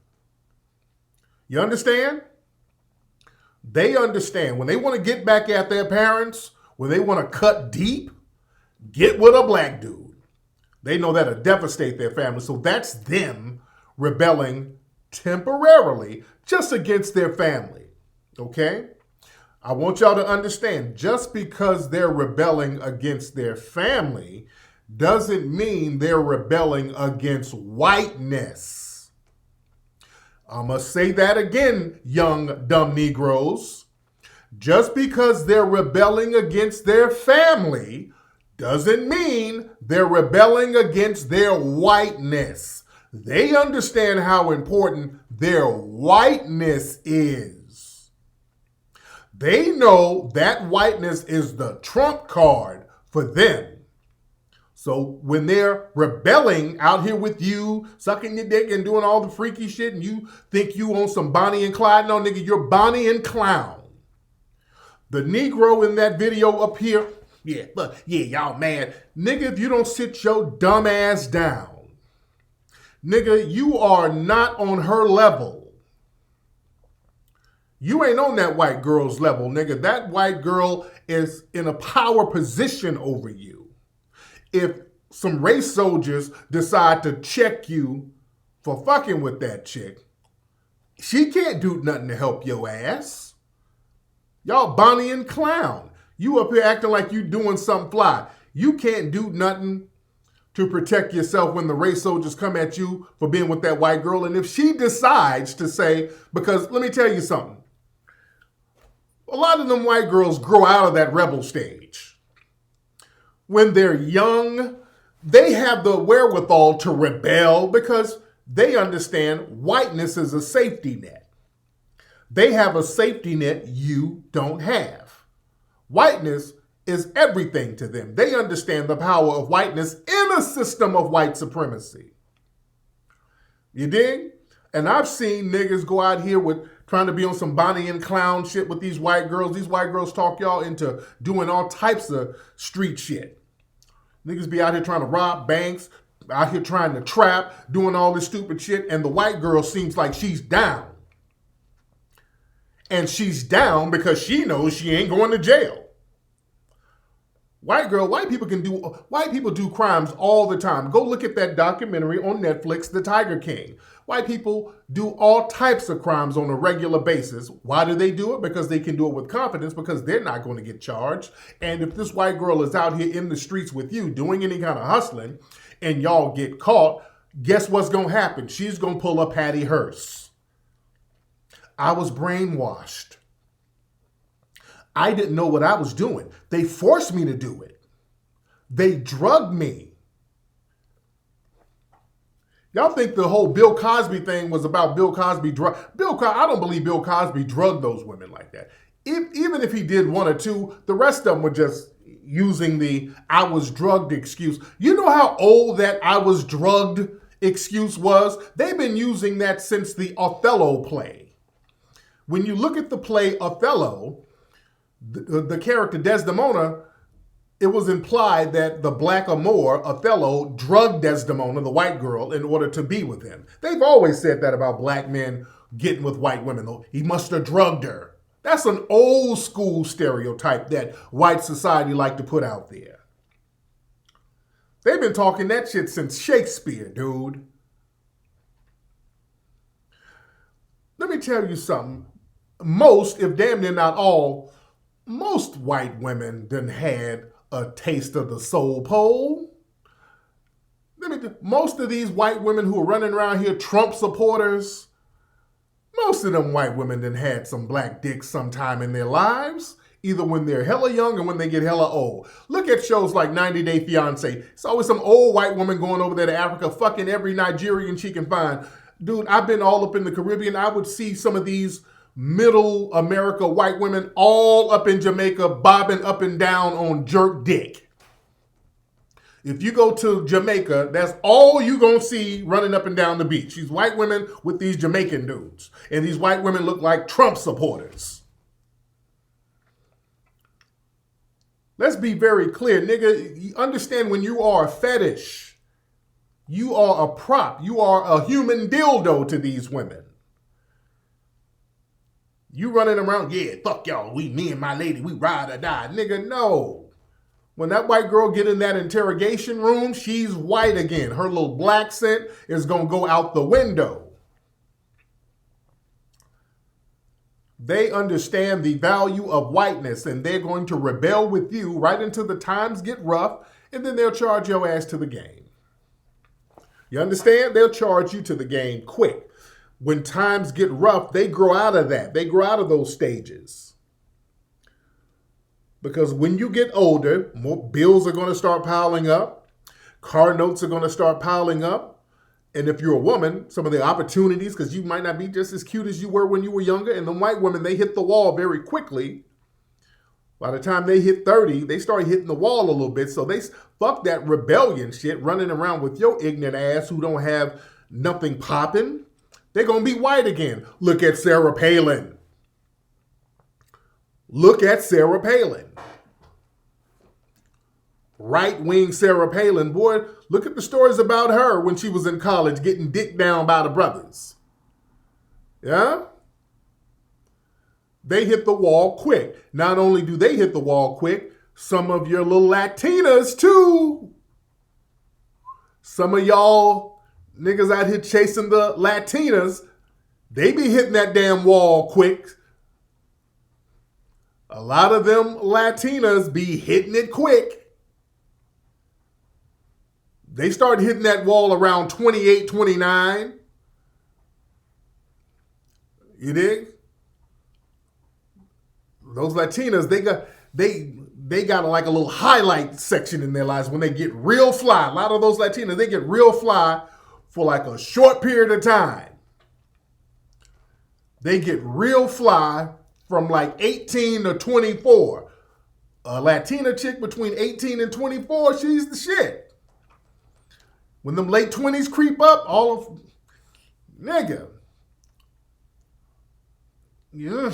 You understand? They understand when they want to get back at their parents, when they want to cut deep, get with a black dude. They know that'll devastate their family. So that's them rebelling temporarily just against their family. Okay? I want y'all to understand, just because they're rebelling against their family doesn't mean they're rebelling against whiteness. I must say that again, young, dumb Negroes. Just because they're rebelling against their family doesn't mean they're rebelling against their whiteness. They understand how important their whiteness is. They know that whiteness is the trump card for them. So when they're rebelling out here with you, sucking your dick and doing all the freaky shit, and you think you on some Bonnie and Clyde, no nigga, you're Bonnie and Clown. The Negro in that video up here, yeah, y'all mad. Nigga, if you don't sit your dumb ass down, nigga, you are not on her level. You ain't on that white girl's level, nigga. That white girl is in a power position over you. If some race soldiers decide to check you for fucking with that chick, she can't do nothing to help your ass. Y'all Bonnie and Clown. You up here acting like you doing something fly. You can't do nothing to protect yourself when the race soldiers come at you for being with that white girl. And if she decides to say, because let me tell you something, a lot of them white girls grow out of that rebel stage. When they're young, they have the wherewithal to rebel because they understand whiteness is a safety net. They have a safety net you don't have. Whiteness is everything to them. They understand the power of whiteness in a system of white supremacy. You dig? And I've seen niggas go out here with trying to be on some Bonnie and Clown shit with these white girls. These white girls talk y'all into doing all types of street shit. Niggas be out here trying to rob banks, out here trying to trap, doing all this stupid shit, and the white girl seems like she's down. And she's down because she knows she ain't going to jail. White people do crimes all the time. Go look at that documentary on Netflix, The Tiger King. White people do all types of crimes on a regular basis. Why do they do it? Because they can do it with confidence, because they're not going to get charged. And if this white girl is out here in the streets with you doing any kind of hustling and y'all get caught, guess what's going to happen? She's going to pull a Patty Hearst. I was brainwashed. I didn't know what I was doing. They forced me to do it. They drugged me. Y'all think the whole Bill Cosby thing was about Bill Cosby I don't believe Bill Cosby drugged those women like that. Even if he did one or two, the rest of them were just using the I was drugged excuse. You know how old that I was drugged excuse was? They've been using that since the Othello play. When you look at the play Othello, the character Desdemona, it was implied that the black amour, Othello, drugged Desdemona, the white girl, in order to be with him. They've always said that about black men getting with white women, though. He must have drugged her. That's an old school stereotype that white society like to put out there. They've been talking that shit since Shakespeare, dude. Let me tell you something. Most, if damn near not all, most white women done had a taste of the soul pole. Most of these white women who are running around here, Trump supporters, most of them white women done had some black dicks sometime in their lives, either when they're hella young or when they get hella old. Look at shows like 90 Day Fiance. It's always some old white woman going over there to Africa, fucking every Nigerian she can find. Dude, I've been all up in the Caribbean. I would see some of these middle America white women all up in Jamaica bobbing up and down on jerk dick. If you go to Jamaica, that's all you gonna see running up and down the beach. These white women with these Jamaican dudes. And these white women look like Trump supporters. Let's be very clear, nigga. You understand when you are a fetish, you are a prop. You are a human dildo to these women. You running around, yeah, fuck y'all. Me and my lady, we ride or die. Nigga, no. When that white girl get in that interrogation room, she's white again. Her little black scent is going to go out the window. They understand the value of whiteness, and they're going to rebel with you right until the times get rough, and then they'll charge your ass to the game. You understand? They'll charge you to the game quick. When times get rough, they grow out of that. They grow out of those stages. Because when you get older, more bills are going to start piling up. Car notes are going to start piling up. And if you're a woman, some of the opportunities, because you might not be just as cute as you were when you were younger. And the white women, they hit the wall very quickly. By the time they hit 30, they start hitting the wall a little bit. So they fuck that rebellion shit, running around with your ignorant ass who don't have nothing popping. They're going to be white again. Look at Sarah Palin. Look at Sarah Palin. Right-wing Sarah Palin. Boy, look at the stories about her when she was in college getting dicked down by the brothers. Yeah? They hit the wall quick. Not only do they hit the wall quick, some of your little Latinas too. Some of y'all niggas out here chasing the Latinas, they be hitting that damn wall quick. A lot of them Latinas be hitting it quick. They start hitting that wall around 28, 29. You dig? Those Latinas, they got like a little highlight section in their lives when they get real fly. A lot of those Latinas, they get real fly for like a short period of time. They get real fly from like 18 to 24. A Latina chick between 18 and 24, she's the shit. When them late 20s creep up, all of... Nigga. Yeah.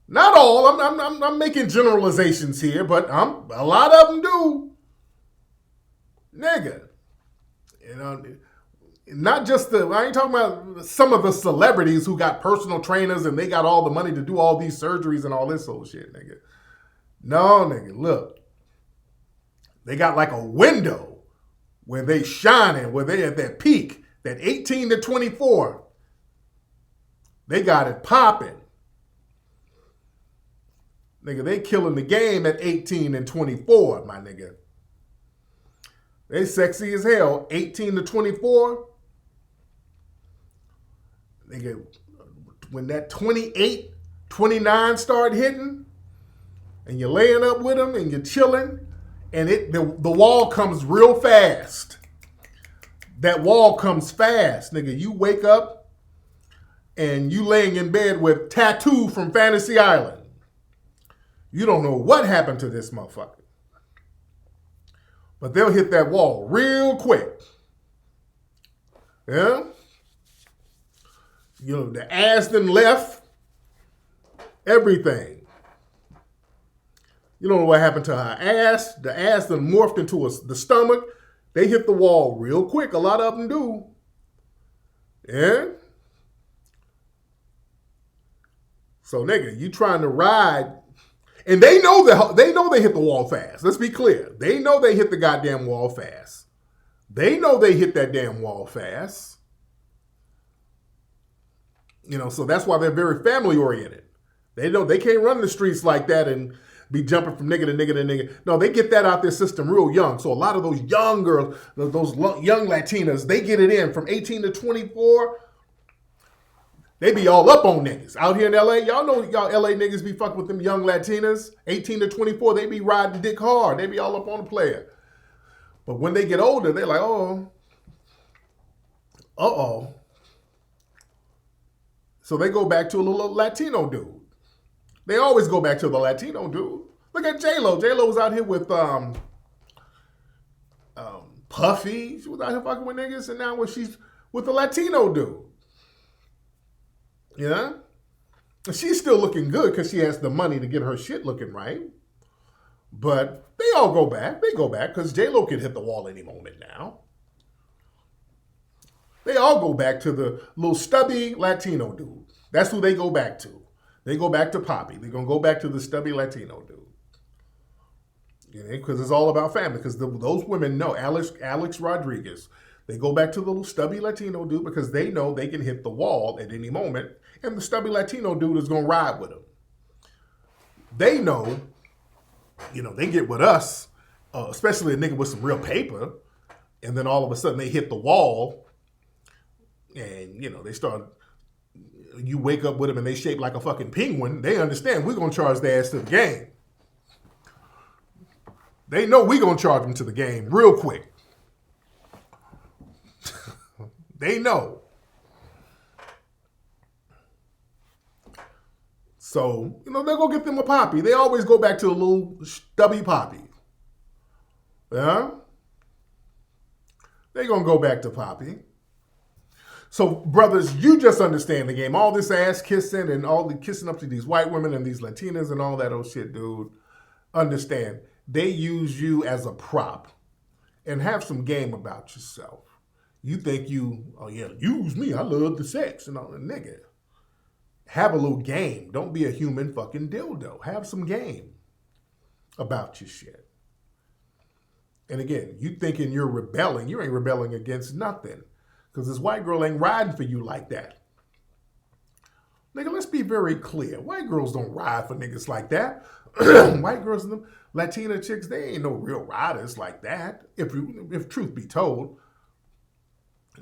Not all. I'm making generalizations here, but a lot of them do. Nigga. You know... Not just I ain't talking about some of the celebrities who got personal trainers and they got all the money to do all these surgeries and all this old shit, nigga. No, nigga, look. They got like a window where they shining, where they at that peak, that 18 to 24. They got it popping. Nigga, they killing the game at 18 and 24, my nigga. They sexy as hell. 18 to 24. Nigga, when that 28, 29 start hitting, and you're laying up with them and you're chilling, and the wall comes real fast. That wall comes fast, nigga. You wake up and you laying in bed with Tattoo from Fantasy Island. You don't know what happened to this motherfucker. But they'll hit that wall real quick. Yeah? You know, the ass then left. Everything. You don't know what happened to her ass. The ass then morphed into the stomach. They hit the wall real quick. A lot of them do. Yeah? So, nigga, you trying to ride... And they know they hit the wall fast. Let's be clear. They know they hit the goddamn wall fast. They know they hit that damn wall fast. You know, so that's why they're very family oriented. They know they can't run the streets like that and be jumping from nigga to nigga to nigga. No, they get that out their system real young. So a lot of those young girls, those young Latinas, they get it in from 18 to 24. They be all up on niggas. Out here in LA, y'all know y'all LA niggas be fucking with them young Latinas. 18 to 24, they be riding dick hard. They be all up on the player. But when they get older, they're like, uh-oh. So they go back to a little Latino dude. They always go back to the Latino dude. Look at J-Lo. J-Lo was out here with Puffy. She was out here fucking with niggas, and now she's with the Latino dude. Yeah? And she's still looking good because she has the money to get her shit looking right. But they all go back. They go back because J-Lo could hit the wall any moment now. They all go back to the little stubby Latino dude. That's who they go back to. They go back to Poppy. They're going to go back to the stubby Latino dude. Because it's all about family. Because those women know, Alex Rodriguez, they go back to the little stubby Latino dude because they know they can hit the wall at any moment. And the stubby Latino dude is going to ride with them. They know, they get with us, especially a nigga with some real paper. And then all of a sudden they hit the wall. And, they start, you wake up with them and they shape like a fucking penguin. They understand we're going to charge their ass to the game. They know we're going to charge them to the game real quick. They know. So, they'll go get them a Poppy. They always go back to a little stubby Poppy. Yeah? They going to go back to Poppy. So, brothers, you just understand the game. All this ass kissing and all the kissing up to these white women and these Latinas and all that old shit, dude. Understand. They use you as a prop. And have some game about yourself. You think use me. I love the sex and all the nigga. Have a little game. Don't be a human fucking dildo. Have some game about your shit. And again, you thinking you're rebelling. You ain't rebelling against nothing. Because this white girl ain't riding for you like that. Nigga, let's be very clear. White girls don't ride for niggas like that. White girls and them Latina chicks, they ain't no real riders like that. If truth be told,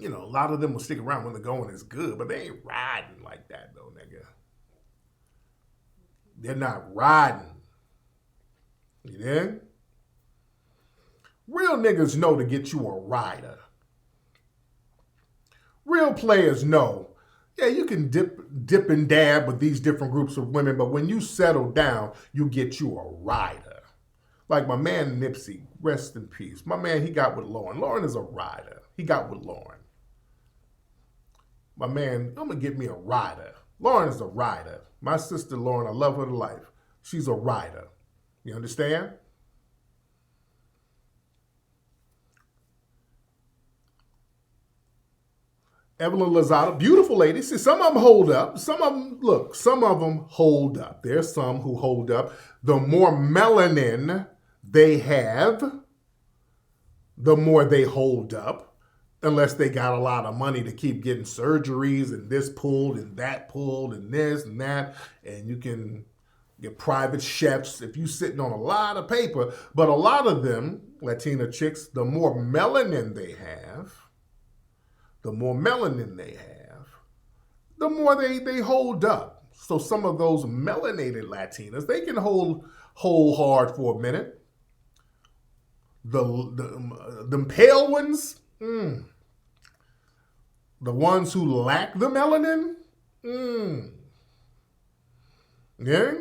a lot of them will stick around when the going is good, but they ain't riding like that though, nigga. They're not riding. You dig? Real niggas know to get you a rider. Real players know, you can dip and dab with these different groups of women, but when you settle down, you get you a rider. Like my man Nipsey, rest in peace. My man, he got with Lauren. Lauren is a rider. He got with Lauren. My man, I'm going to get me a rider. Lauren is a rider. My sister Lauren, I love her to life. She's a rider. You understand? Evelyn Lozada, beautiful lady. See, some of them hold up. Some of them hold up. There's some who hold up. The more melanin they have, the more they hold up, unless they got a lot of money to keep getting surgeries and this pulled and that pulled and this and that. And you can get private chefs if you're sitting on a lot of paper. But a lot of them, Latina chicks, the more melanin they have, the more they hold up. So some of those melanated Latinas, they can hold hard for a minute. Them pale ones, the ones who lack the melanin, yeah.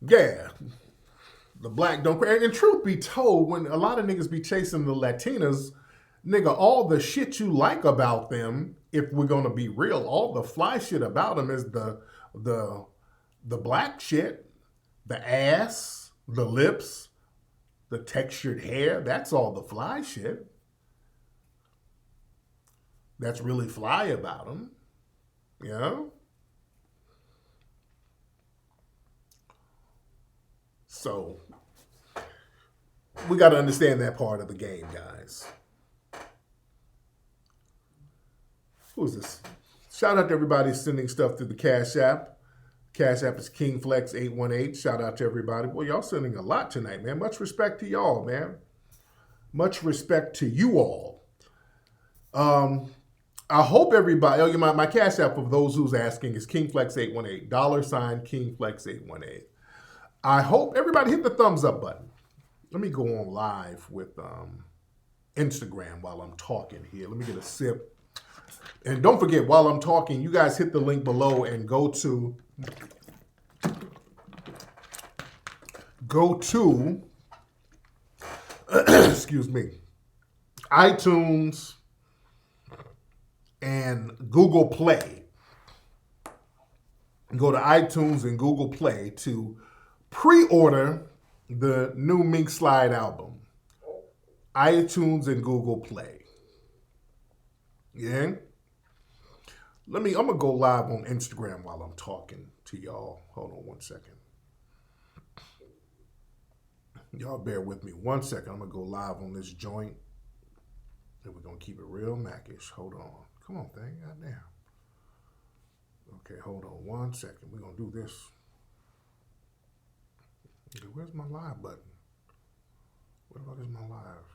Yeah, the black don't cry. And truth be told, when a lot of niggas be chasing the Latinas, nigga, all the shit you like about them, if we're gonna be real, all the fly shit about them is the black shit, the ass, the lips, the textured hair. That's all the fly shit. That's really fly about them, you know? So, we got to understand that part of the game, guys. Who is this? Shout out to everybody sending stuff through the Cash App. Cash App is KingFlex818. Shout out to everybody. Well, y'all sending a lot tonight, man. Much respect to y'all, man. Much respect to you all. I hope everybody, my Cash App, for those who's asking, is KingFlex818, $KingFlex818. I hope everybody hit the thumbs up button. Let me go on live with Instagram while I'm talking here. Let me get a sip. And don't forget, while I'm talking, you guys hit the link below and go to excuse me, iTunes and Google Play. Go to iTunes and Google Play to pre-order the new Mink Slide album. iTunes and Google Play. Yeah? I'm going to go live on Instagram while I'm talking to y'all. Hold on one second. Y'all bear with me 1 second. I'm going to go live on this joint. And we're going to keep it real Mac-ish. Hold on. Come on, thing. Goddamn. Okay, hold on 1 second. We're going to do this. Okay, where's my live button? What about is my live?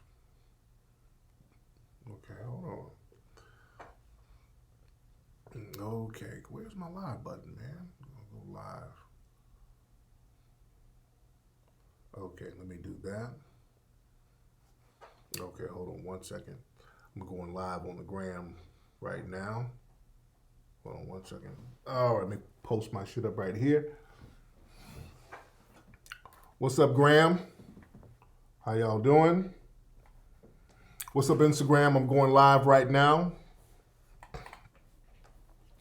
Okay, hold on. Okay, where's my live button, man? I'll go live. Okay, let me do that. Okay, hold on 1 second. I'm going live on the gram right now. Hold on 1 second. All right, let me post my shit up right here. What's up, Graham? How y'all doing? What's up, Instagram? I'm going live right now.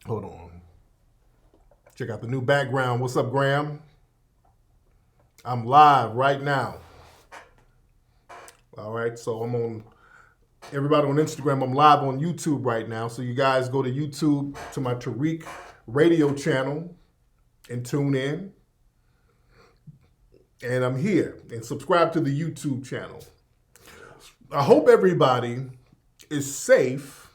Hold on. Check out the new background. What's up, Graham? I'm live right now. All right, so I'm on, everybody on Instagram, I'm live on YouTube right now. So you guys go to YouTube, to my Tariq radio channel, and tune in. And I'm here. And subscribe to the YouTube channel. I hope everybody is safe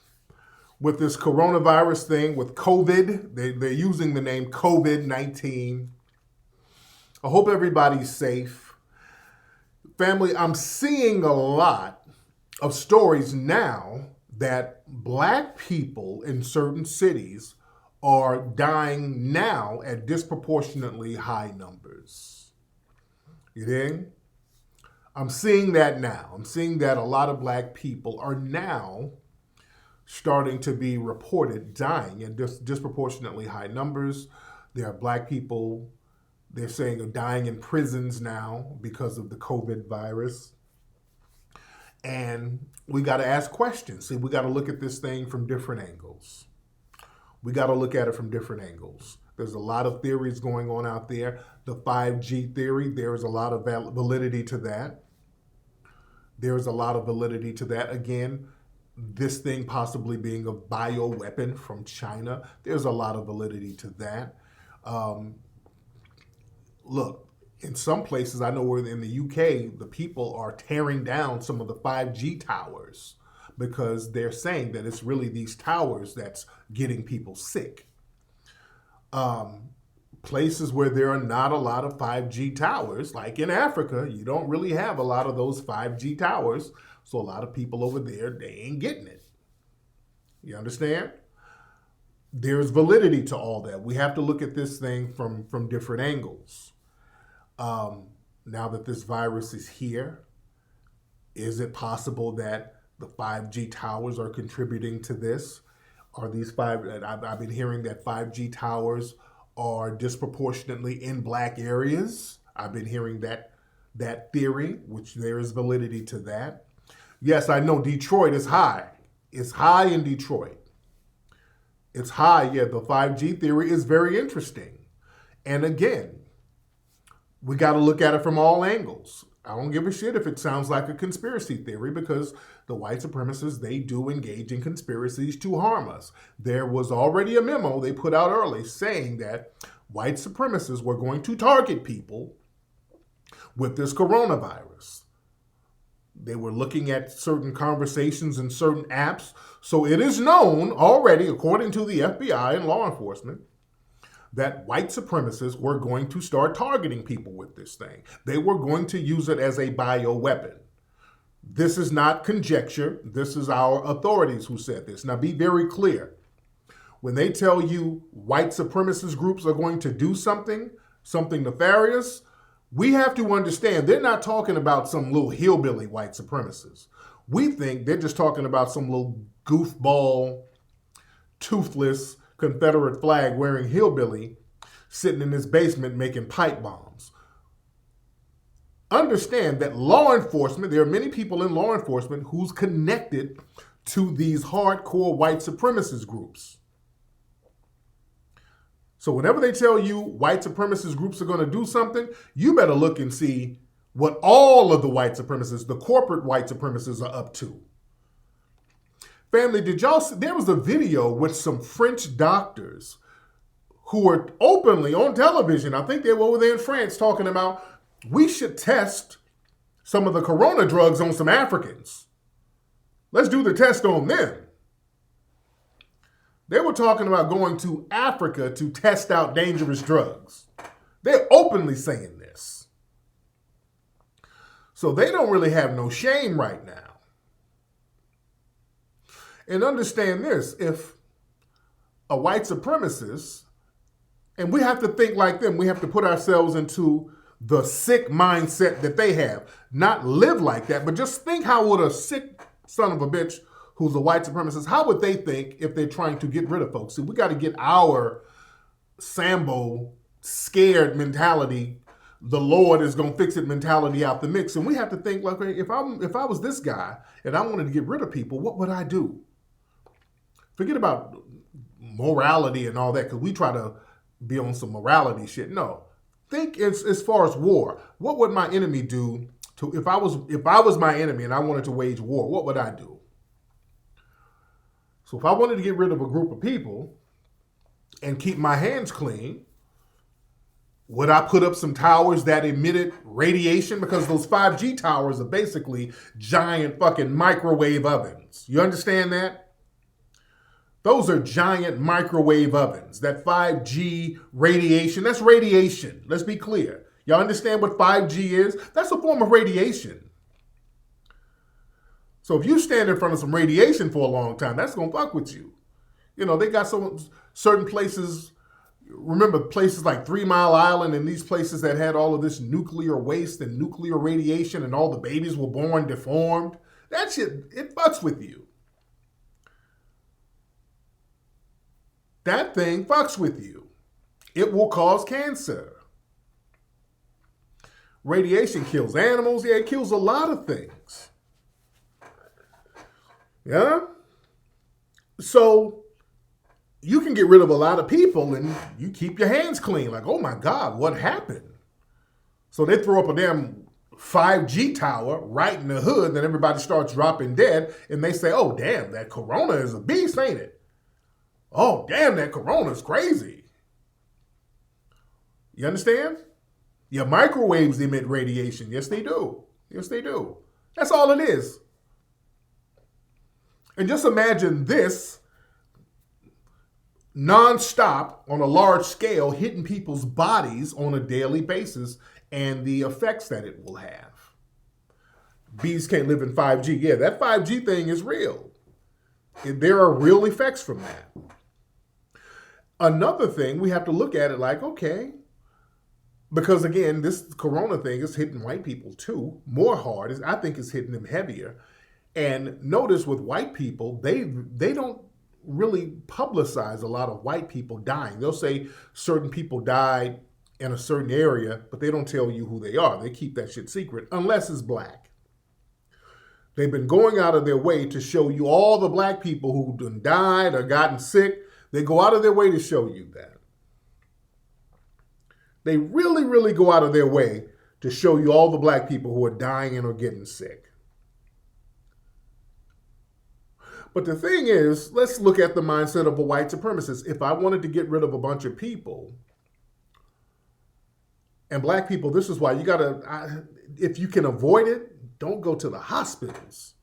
with this coronavirus thing, with COVID. They're using the name COVID-19. I hope everybody's safe. Family, I'm seeing a lot of stories now that black people in certain cities are dying now at disproportionately high numbers. You dig? I'm seeing that now. I'm seeing that a lot of black people are now starting to be reported dying at disproportionately high numbers. There are black people, they're saying, are dying in prisons now because of the COVID virus. And we got to ask questions. See, we got to look at this thing from different angles. We got to look at it from different angles. There's a lot of theories going on out there. The 5G theory, there is a lot of validity to that. There's a lot of validity to that. Again, this thing possibly being a bioweapon from China, there's a lot of validity to that. Look, in some places, I know where in the UK, the people are tearing down some of the 5G towers because they're saying that it's really these towers that's getting people sick. Places where there are not a lot of 5G towers, like in Africa, you don't really have a lot of those 5G towers. So a lot of people over there, they ain't getting it. You understand? There's validity to all that. We have to look at this thing from different angles. Now that this virus is here, is it possible that the 5G towers are contributing to this? Are these I've been hearing that 5G towers are disproportionately in black areas. I've been hearing that theory, which there is validity to that. Yes, I know Detroit is high. It's high in Detroit. It's high. Yeah, the 5G theory is very interesting. And again, we got to look at it from all angles. I don't give a shit if it sounds like a conspiracy theory because the white supremacists, they do engage in conspiracies to harm us. There was already a memo they put out early saying that white supremacists were going to target people with this coronavirus. They were looking at certain conversations and certain apps. So it is known already, according to the FBI and law enforcement, that white supremacists were going to start targeting people with this thing. They were going to use it as a bioweapon. This is not conjecture. This is our authorities who said this. Now be very clear. When they tell you white supremacist groups are going to do something nefarious, we have to understand they're not talking about some little hillbilly white supremacists. We think they're just talking about some little goofball, toothless, Confederate flag wearing hillbilly sitting in his basement making pipe bombs. Understand that law enforcement, there are many people in law enforcement who's connected to these hardcore white supremacist groups. So whenever they tell you white supremacist groups are going to do something, you better look and see what all of the white supremacists, the corporate white supremacists, are up to. Family, did y'all see? There was a video with some French doctors who were openly on television. I think they were over there in France talking about we should test some of the corona drugs on some Africans. Let's do the test on them. They were talking about going to Africa to test out dangerous drugs. They're openly saying this. So they don't really have no shame right now. And understand this, if a white supremacist, and we have to think like them, we have to put ourselves into the sick mindset that they have. Not live like that, but just think how would a sick son of a bitch who's a white supremacist, how would they think if they're trying to get rid of folks? See, we got to get our Sambo scared mentality, the Lord is going to fix it mentality out the mix. And we have to think like, if I was this guy and I wanted to get rid of people, what would I do? Forget about morality and all that, because we try to be on some morality shit. No. Think as far as war. What would my enemy do to if I was my enemy and I wanted to wage war, what would I do? So if I wanted to get rid of a group of people and keep my hands clean, would I put up some towers that emitted radiation? Because those 5G towers are basically giant fucking microwave ovens. You understand that? Those are giant microwave ovens. That 5G radiation, that's radiation. Let's be clear. Y'all understand what 5G is? That's a form of radiation. So if you stand in front of some radiation for a long time, that's going to fuck with you. You know, they got some certain places, remember places like 3 Mile Island and these places that had all of this nuclear waste and nuclear radiation and all the babies were born deformed. That shit, it fucks with you. That thing fucks with you. It will cause cancer. Radiation kills animals. Yeah, it kills a lot of things. Yeah? So you can get rid of a lot of people and you keep your hands clean. Like, oh my God, what happened? So they throw up a damn 5G tower right in the hood, then everybody starts dropping dead, and they say, oh damn, that corona is a beast, ain't it? Oh, damn, that corona's crazy. You understand? Your microwaves emit radiation. Yes, they do. Yes, they do. That's all it is. And just imagine this nonstop on a large scale hitting people's bodies on a daily basis and the effects that it will have. Bees can't live in 5G. Yeah, that 5G thing is real. There are real effects from that. Another thing, we have to look at it like, okay, because again, this corona thing is hitting white people too, more hard. I think it's hitting them heavier. And notice with white people, they don't really publicize a lot of white people dying. They'll say certain people died in a certain area, but they don't tell you who they are. They keep that shit secret, unless it's black. They've been going out of their way to show you all the black people who done died or gotten sick. They go out of their way to show you that. They really, really go out of their way to show you all the black people who are dying and are getting sick. But the thing is, let's look at the mindset of a white supremacist. If I wanted to get rid of a bunch of people, and black people, this is why you gotta, if you can avoid it, don't go to the hospitals.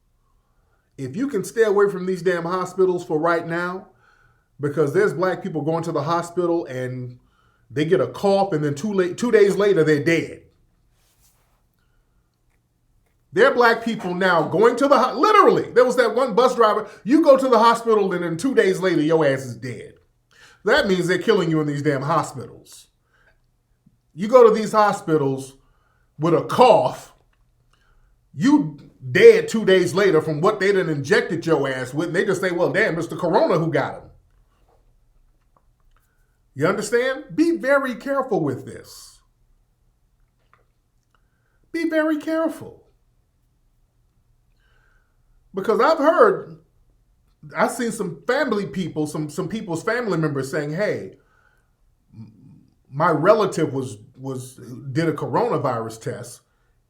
If you can stay away from these damn hospitals for right now, because there's black people going to the hospital and they get a cough and then 2 days later they're dead. There are black people now going to the literally. There was that one bus driver. You go to the hospital and then 2 days later your ass is dead. That means they're killing you in these damn hospitals. You go to these hospitals with a cough, you dead 2 days later from what they done injected your ass with, and they just say, well, damn, it's the corona who got him. You understand? Be very careful with this. Be very careful. Because I've seen some family people, some people's family members saying, hey, my relative did a coronavirus test.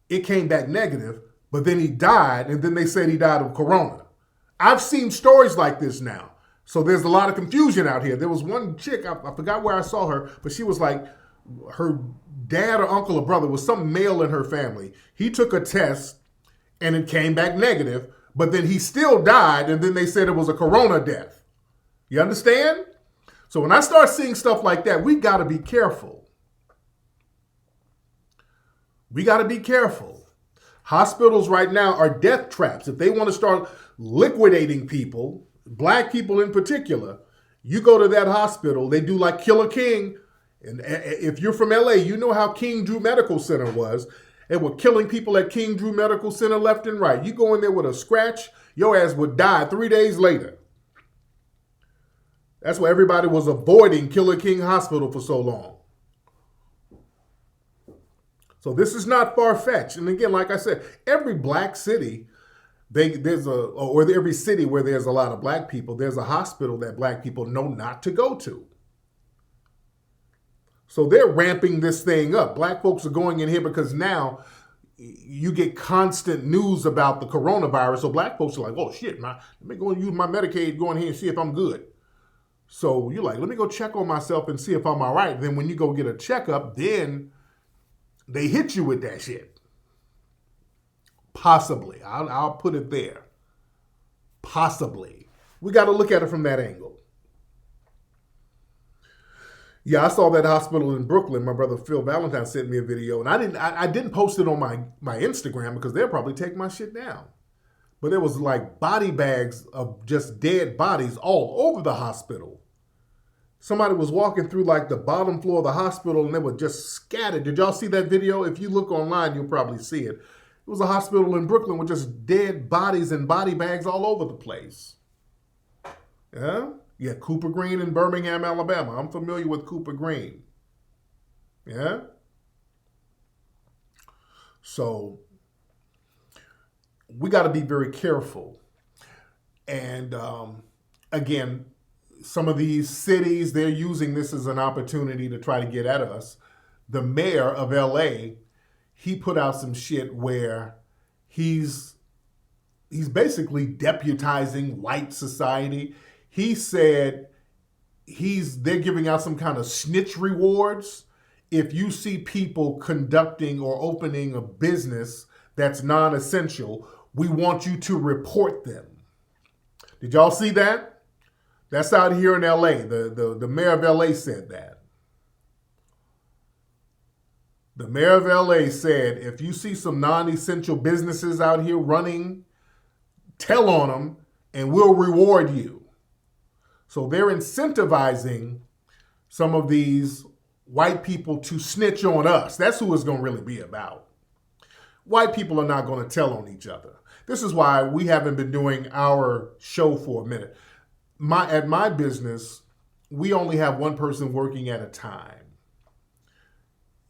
It came back negative, but then he died, and then they said he died of corona. I've seen stories like this now. So there's a lot of confusion out here. There was one chick, I forgot where I saw her, but she was like, her dad or uncle or brother was some male in her family. He took a test, and it came back negative, but then he still died, and then they said it was a corona death. You understand? So when I start seeing stuff like that, we got to be careful. We got to be careful. Hospitals right now are death traps. If they want to start liquidating people, black people in particular, you go to that hospital, they do like Killer King. And if you're from LA, you know how King Drew Medical Center was. They were killing people at King Drew Medical Center left and right. You go in there with a scratch, your ass would die 3 days later. That's why everybody was avoiding Killer King Hospital for so long. So this is not far-fetched. And again, like I said, every black city, every city where there's a lot of black people, there's a hospital that black people know not to go to. So they're ramping this thing up. Black folks are going in here because now you get constant news about the coronavirus. So black folks are like, oh shit, let me go and use my Medicaid, go in here and see if I'm good. So you're like, let me go check on myself and see if I'm all right. Then when you go get a checkup, then they hit you with that shit. Possibly. I'll put it there. Possibly. We got to look at it from that angle. Yeah, I saw that hospital in Brooklyn. My brother Phil Valentine sent me a video, and I didn't post it on my Instagram because they'll probably take my shit down. But there was like body bags of just dead bodies all over the hospital. Somebody was walking through like the bottom floor of the hospital, and they were just scattered. Did y'all see that video? If you look online, you'll probably see it. It was a hospital in Brooklyn with just dead bodies and body bags all over the place. Yeah? Yeah, Cooper Green in Birmingham, Alabama. I'm familiar with Cooper Green. Yeah? So we got to be very careful. And again, some of these cities, they're using this as an opportunity to try to get at us. The mayor of LA, he put out some shit where he's basically deputizing white society. He said they're giving out some kind of snitch rewards. If you see people conducting or opening a business that's non-essential, we want you to report them. Did y'all see that? That's out here in LA. The mayor of LA said that. The mayor of LA said, if you see some non-essential businesses out here running, tell on them and we'll reward you. So they're incentivizing some of these white people to snitch on us. That's who it's going to really be about. White people are not going to tell on each other. This is why we haven't been doing our show for a minute. At my business, we only have one person working at a time.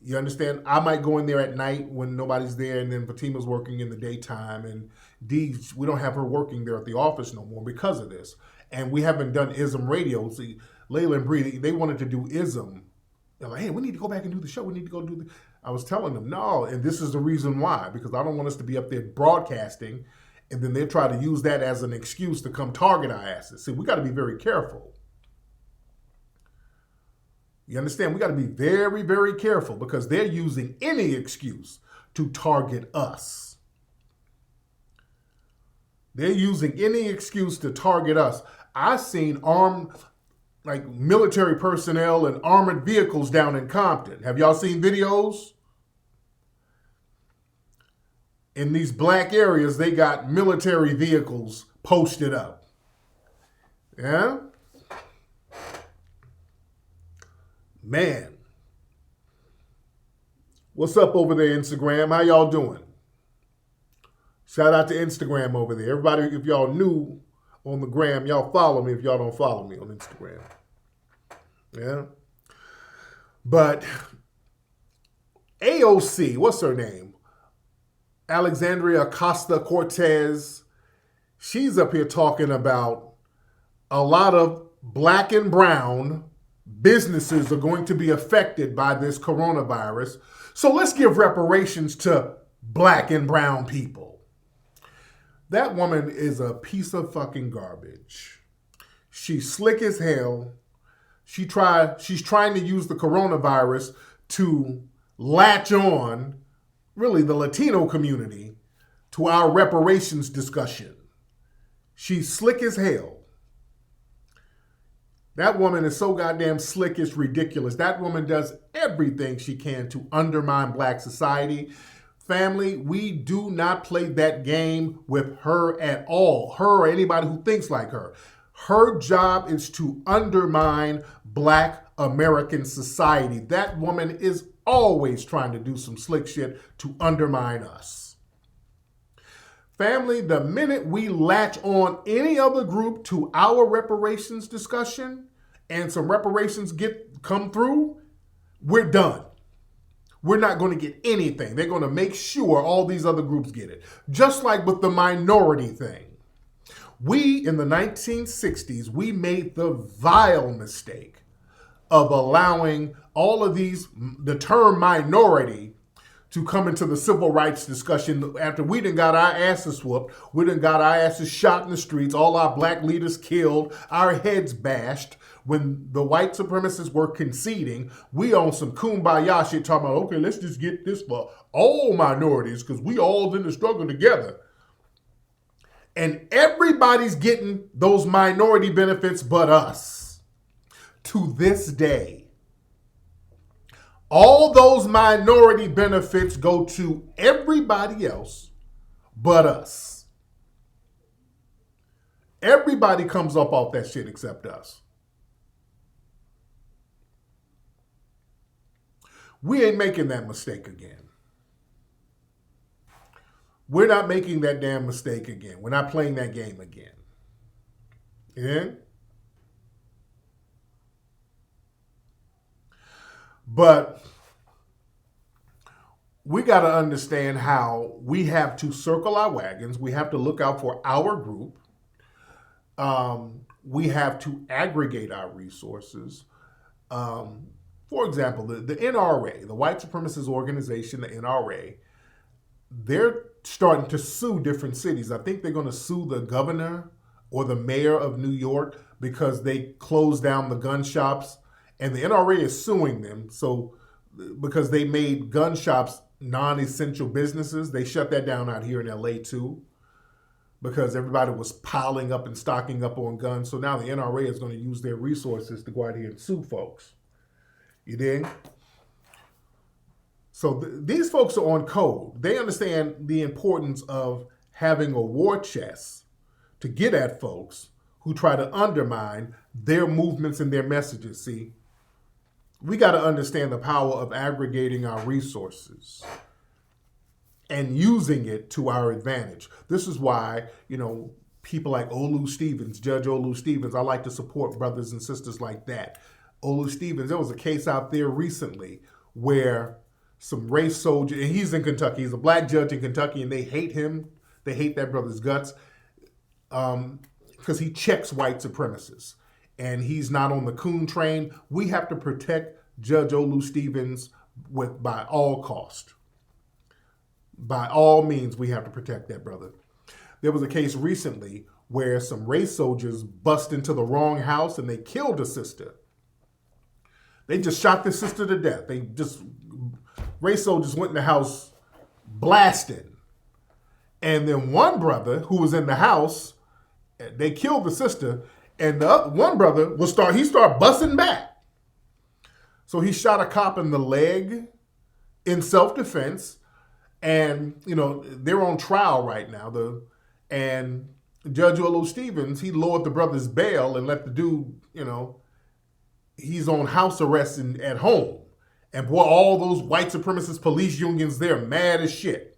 You understand? I might go in there at night when nobody's there, and then Fatima's working in the daytime, and Dee, we don't have her working there at the office no more because of this. And we haven't done ISM radio. See, Layla and Bree, they wanted to do ISM. They're like, hey, we need to go back and do the show. We need to go do the... I was telling them, no, and this is the reason why, because I don't want us to be up there broadcasting, and then they try to use that as an excuse to come target our asses. See, we got to be very careful. You understand? We got to be very, very careful because they're using any excuse to target us. They're using any excuse to target us. I've seen armed, like military personnel and armored vehicles down in Compton. Have y'all seen videos? In these black areas, they got military vehicles posted up. Yeah? Man. What's up over there, Instagram? How y'all doing? Shout out to Instagram over there. Everybody, if y'all new on the gram, y'all follow me if y'all don't follow me on Instagram. Yeah? But AOC, what's her name? Alexandria Acosta-Cortez. She's up here talking about a lot of black and brown businesses are going to be affected by this coronavirus. So let's give reparations to black and brown people. That woman is a piece of fucking garbage. She's slick as hell. She's trying to use the coronavirus to latch on, really, the Latino community to our reparations discussion. She's slick as hell. That woman is so goddamn slick, it's ridiculous. That woman does everything she can to undermine black society. Family, we do not play that game with her at all. Her or anybody who thinks like her. Her job is to undermine black American society. That woman is always trying to do some slick shit to undermine us. Family, the minute we latch on any other group to our reparations discussion and some reparations come through, we're done. We're not going to get anything. They're going to make sure all these other groups get it. Just like with the minority thing. We, in the 1960s, we made the vile mistake of allowing all of the term minority to come into the civil rights discussion after we done got our asses whooped, we done got our asses shot in the streets, all our black leaders killed, our heads bashed. When the white supremacists were conceding, we on some kumbaya shit talking about, okay, let's just get this for all minorities because we all in the struggle together. And everybody's getting those minority benefits but us. To this day. All those minority benefits go to everybody else but us. Everybody comes up off that shit except us. We ain't making that mistake again. We're not making that damn mistake again. We're not playing that game again. Yeah? But we got to understand how we have to circle our wagons. We have to look out for our group. We have to aggregate our resources. For example, the NRA, the white supremacist organization, the NRA, they're starting to sue different cities. I think they're going to sue the governor or the mayor of New York because they closed down the gun shops. And the NRA is suing them because they made gun shops non-essential businesses. They shut that down out here in LA too because everybody was piling up and stocking up on guns. So now the NRA is going to use their resources to go out here and sue folks. You dig? So these folks are on code. They understand the importance of having a war chest to get at folks who try to undermine their movements and their messages. See? We got to understand the power of aggregating our resources and using it to our advantage. This is why, people like Olu Stevens, Judge Olu Stevens, I like to support brothers and sisters like that. Olu Stevens, there was a case out there recently where some race soldier, and he's in Kentucky, he's a black judge in Kentucky, and they hate him. They hate that brother's guts because he checks white supremacists. And he's not on the coon train. We have to protect Judge Olu Stevens by all cost. By all means, we have to protect that brother. There was a case recently where some race soldiers bust into the wrong house and they killed a sister. They just shot the sister to death. Race soldiers went in the house blasting. And then one brother who was in the house, they killed the sister, and the one brother he started busting back. So he shot a cop in the leg in self-defense, and they're on trial right now. And Judge Olu Stevens, he lowered the brother's bail and let the dude, he's on house arrest at home. And boy, all those white supremacist police unions, they're mad as shit.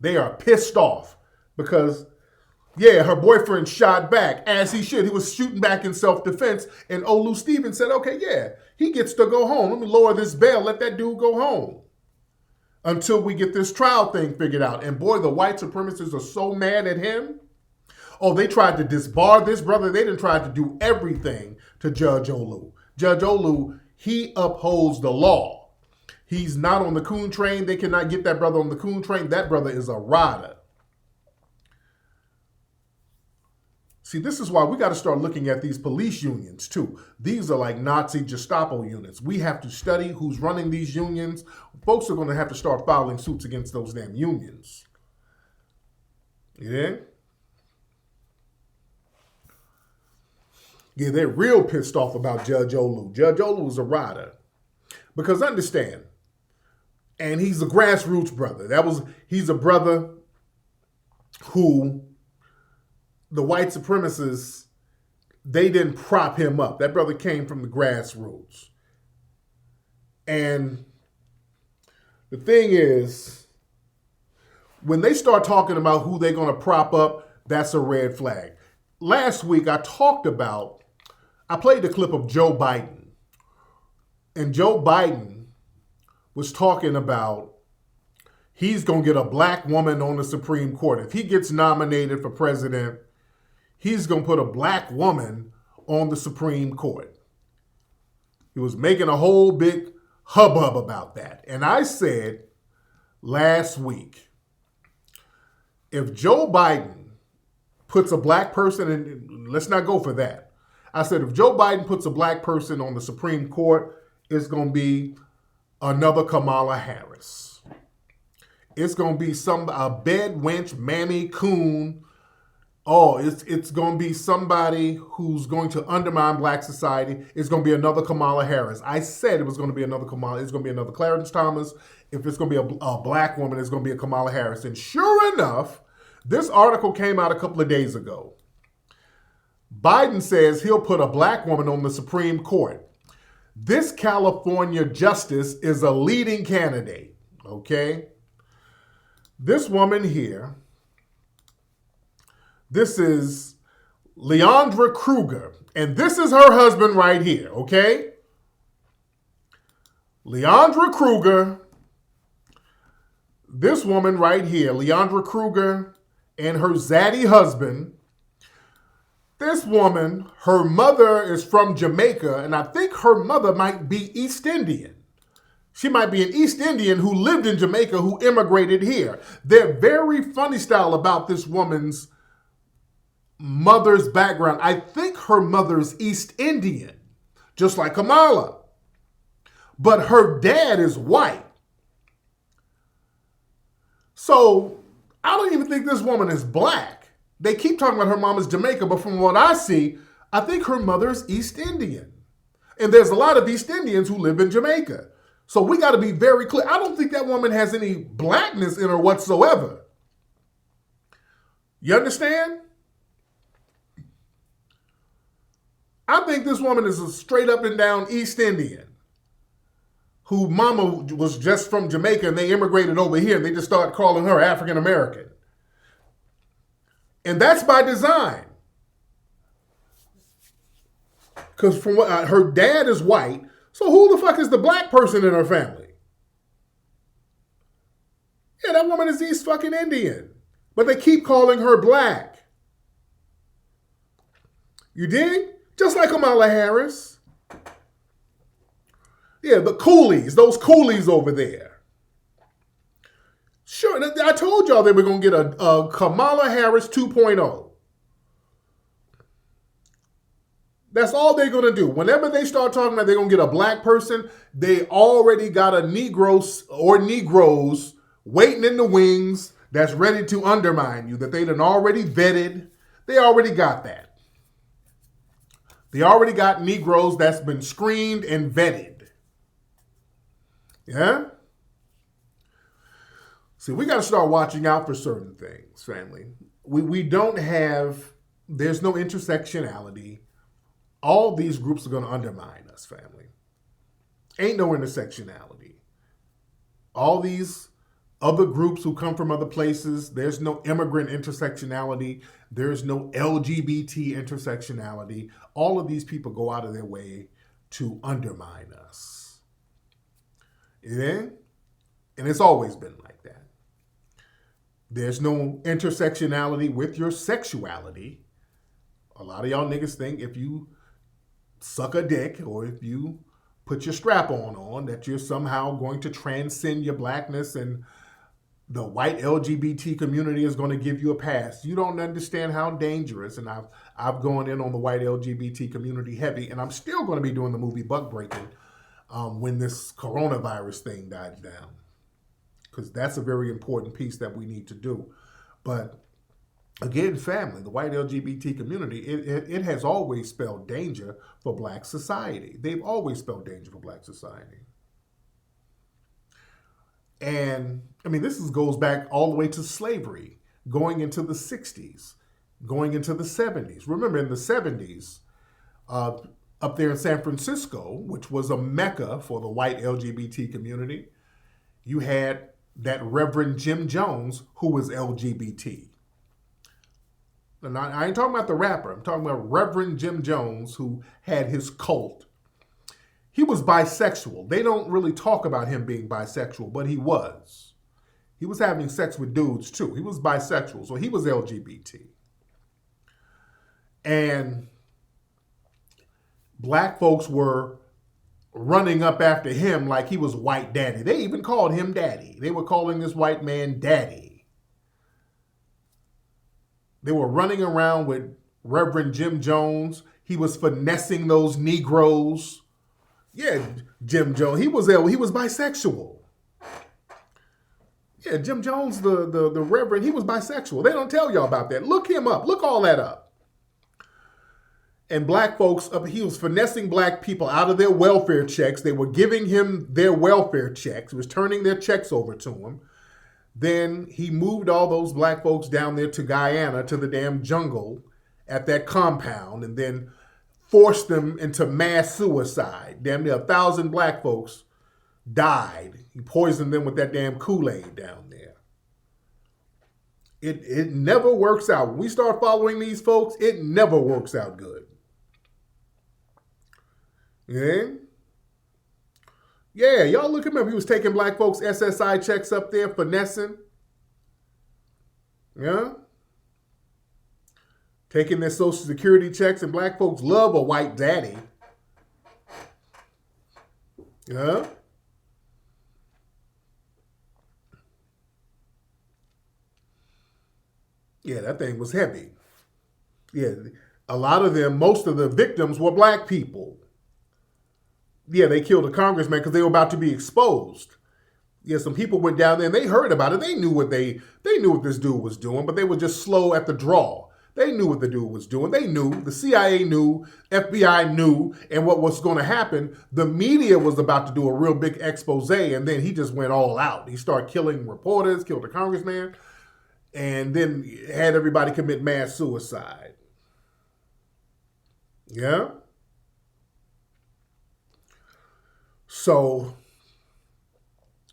They are pissed off because, her boyfriend shot back, as he should. He was shooting back in self-defense, and Olu Stevens said, okay, he gets to go home. Let me lower this bail, let that dude go home until we get this trial thing figured out. And boy, the white supremacists are so mad at him. Oh, they tried to disbar this brother. They didn't try to do everything to Judge Olu. Judge Olu, he upholds the law. He's not on the coon train. They cannot get that brother on the coon train. That brother is a rider. See, this is why we got to start looking at these police unions, too. These are like Nazi Gestapo units. We have to study who's running these unions. Folks are going to have to start filing suits against those damn unions. Yeah? Yeah, they're real pissed off about Judge Olu. Judge Olu is a rider. Because understand, and he's a grassroots brother. He's a brother who the white supremacists, they didn't prop him up. That brother came from the grassroots. And the thing is, when they start talking about who they're going to prop up, that's a red flag. Last week, I played the clip of Joe Biden. And Joe Biden was talking about he's going to get a black woman on the Supreme Court. If he gets nominated for president, he's going to put a black woman on the Supreme Court. He was making a whole big hubbub about that. And I said last week, if Joe Biden puts a black person in, let's not go for that. I said, if Joe Biden puts a black person on the Supreme Court, it's going to be another Kamala Harris. It's going to be a bed wench, mammy, coon. Oh, it's going to be somebody who's going to undermine black society. It's going to be another Kamala Harris. I said it was going to be another Kamala. It's going to be another Clarence Thomas. If it's going to be a black woman, it's going to be a Kamala Harris. And sure enough, this article came out a couple of days ago. Biden says he'll put a black woman on the Supreme Court. This California justice is a leading candidate, okay? This woman here, this is Leandra Kruger, and this is her husband right here, okay? Leandra Kruger, this woman right here, Leandra Kruger, and her zaddy husband. This woman, her mother is from Jamaica, and I think her mother might be East Indian. She might be an East Indian who lived in Jamaica, who immigrated here. They're very funny style about this woman's mother's background. I think her mother's East Indian, just like Kamala. But her dad is white. So I don't even think this woman is black. They keep talking about her mom is Jamaica, but from what I see, I think her mother is East Indian. And there's a lot of East Indians who live in Jamaica. So we got to be very clear. I don't think that woman has any blackness in her whatsoever. You understand? I think this woman is a straight up and down East Indian who mama was just from Jamaica and they immigrated over here and they just started calling her African American. And that's by design. Because from what her dad is white, so who the fuck is the black person in her family? Yeah, that woman is East fucking Indian. But they keep calling her black. You dig? Just like Kamala Harris. Yeah, the coolies, those coolies over there. Sure, I told y'all they were going to get a Kamala Harris 2.0. That's all they're going to do. Whenever they start talking about they're going to get a black person, they already got a Negro or Negroes waiting in the wings. that's ready to undermine you, that they done already vetted. They already got that. They already got Negroes that's been screened and vetted. Yeah? See, we got to start watching out for certain things, family. We don't have, there's no intersectionality. All these groups are going to undermine us, family. Ain't no intersectionality. All these other groups who come from other places, there's no immigrant intersectionality. There's no LGBT intersectionality. All of these people go out of their way to undermine us. Yeah? And it's always been like that. There's no intersectionality with your sexuality. A lot of y'all niggas think if you suck a dick or if you put your strap on that you're somehow going to transcend your blackness and the white LGBT community is going to give you a pass. You don't understand how dangerous, and I've gone in on the white LGBT community heavy, and I'm still going to be doing the movie Buck Breaking when this coronavirus thing dies down, because that's a very important piece that we need to do. But again, family, the white LGBT community, it has always spelled danger for black society. They've always spelled danger for black society. And, I mean, this goes back all the way to slavery, going into the 60s, going into the 70s. Remember, in the 70s, up there in San Francisco, which was a mecca for the white LGBT community, you had that Reverend Jim Jones, who was LGBT. And I ain't talking about the rapper. I'm talking about Reverend Jim Jones, who had his cult. He was bisexual. They don't really talk about him being bisexual, but he was. He was having sex with dudes too. He was bisexual, so he was LGBT. And black folks were running up after him like he was white daddy. They even called him daddy. They were calling this white man daddy. They were running around with Reverend Jim Jones. He was finessing those Negroes. Yeah, Jim Jones. He was bisexual. Yeah, Jim Jones, the Reverend, he was bisexual. They don't tell y'all about that. Look him up. Look all that up. And black folks, he was finessing black people out of their welfare checks. They were giving him their welfare checks. He was turning their checks over to him. Then he moved all those black folks down there to Guyana, to the damn jungle at that compound, and then forced them into mass suicide. Damn near 1,000 black folks died. He poisoned them with that damn Kool-Aid down there. It never works out. When we start following these folks, it never works out good. Yeah? Yeah, y'all look him up. He was taking black folks' SSI checks up there, finessing. Yeah? Taking their Social Security checks, and black folks love a white daddy. Yeah? Yeah, that thing was heavy. Yeah, a lot of them, most of the victims were black people. Yeah, they killed a congressman because they were about to be exposed. Yeah, some people went down there and they heard about it. They knew what this dude was doing, but they were just slow at the draw. They knew what the dude was doing. They knew. The CIA knew. FBI knew. And what was going to happen, the media was about to do a real big expose, and then he just went all out. He started killing reporters, killed a congressman, and then had everybody commit mass suicide. Yeah? So,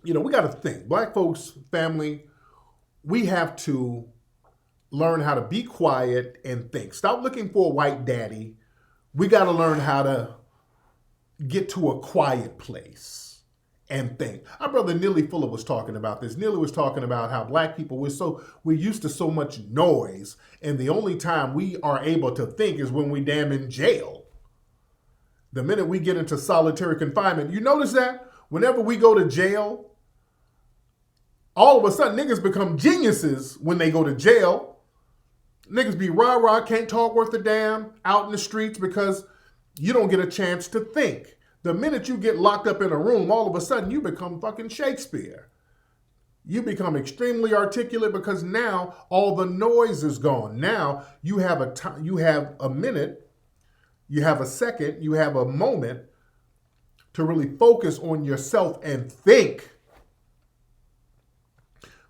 we got to think. Black folks, family, we have to learn how to be quiet and think. Stop looking for a white daddy. We got to learn how to get to a quiet place and think. Our brother Neely Fuller was talking about this. Neely was talking about how black people, we're used to so much noise, and the only time we are able to think is when we damn in jail. The minute we get into solitary confinement, you notice that? Whenever we go to jail, all of a sudden niggas become geniuses when they go to jail. Niggas be rah-rah, can't talk worth a damn out in the streets because you don't get a chance to think. The minute you get locked up in a room, all of a sudden you become fucking Shakespeare. You become extremely articulate because now all the noise is gone. Now you have you have a minute, you have a second, you have a moment to really focus on yourself and think.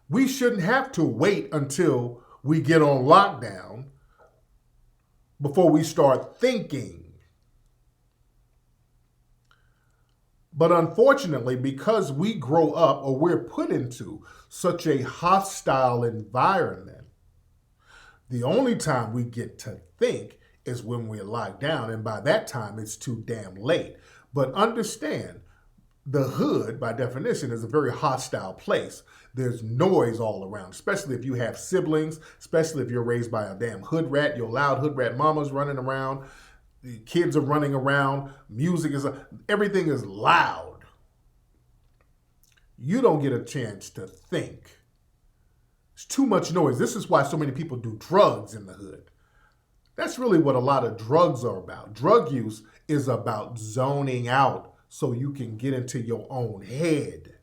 We shouldn't have to wait until we get on lockdown before we start thinking. But unfortunately, because we grow up or we're put into such a hostile environment, the only time we get to think is when we're locked down. And by that time, it's too damn late. But understand, the hood, by definition, is a very hostile place. There's noise all around, especially if you have siblings, especially if you're raised by a damn hood rat. Your loud hood rat mama's running around. The kids are running around. Music is, everything is loud. You don't get a chance to think. It's too much noise. This is why so many people do drugs in the hood. That's really what a lot of drugs are about. Drug use is about zoning out so you can get into your own head.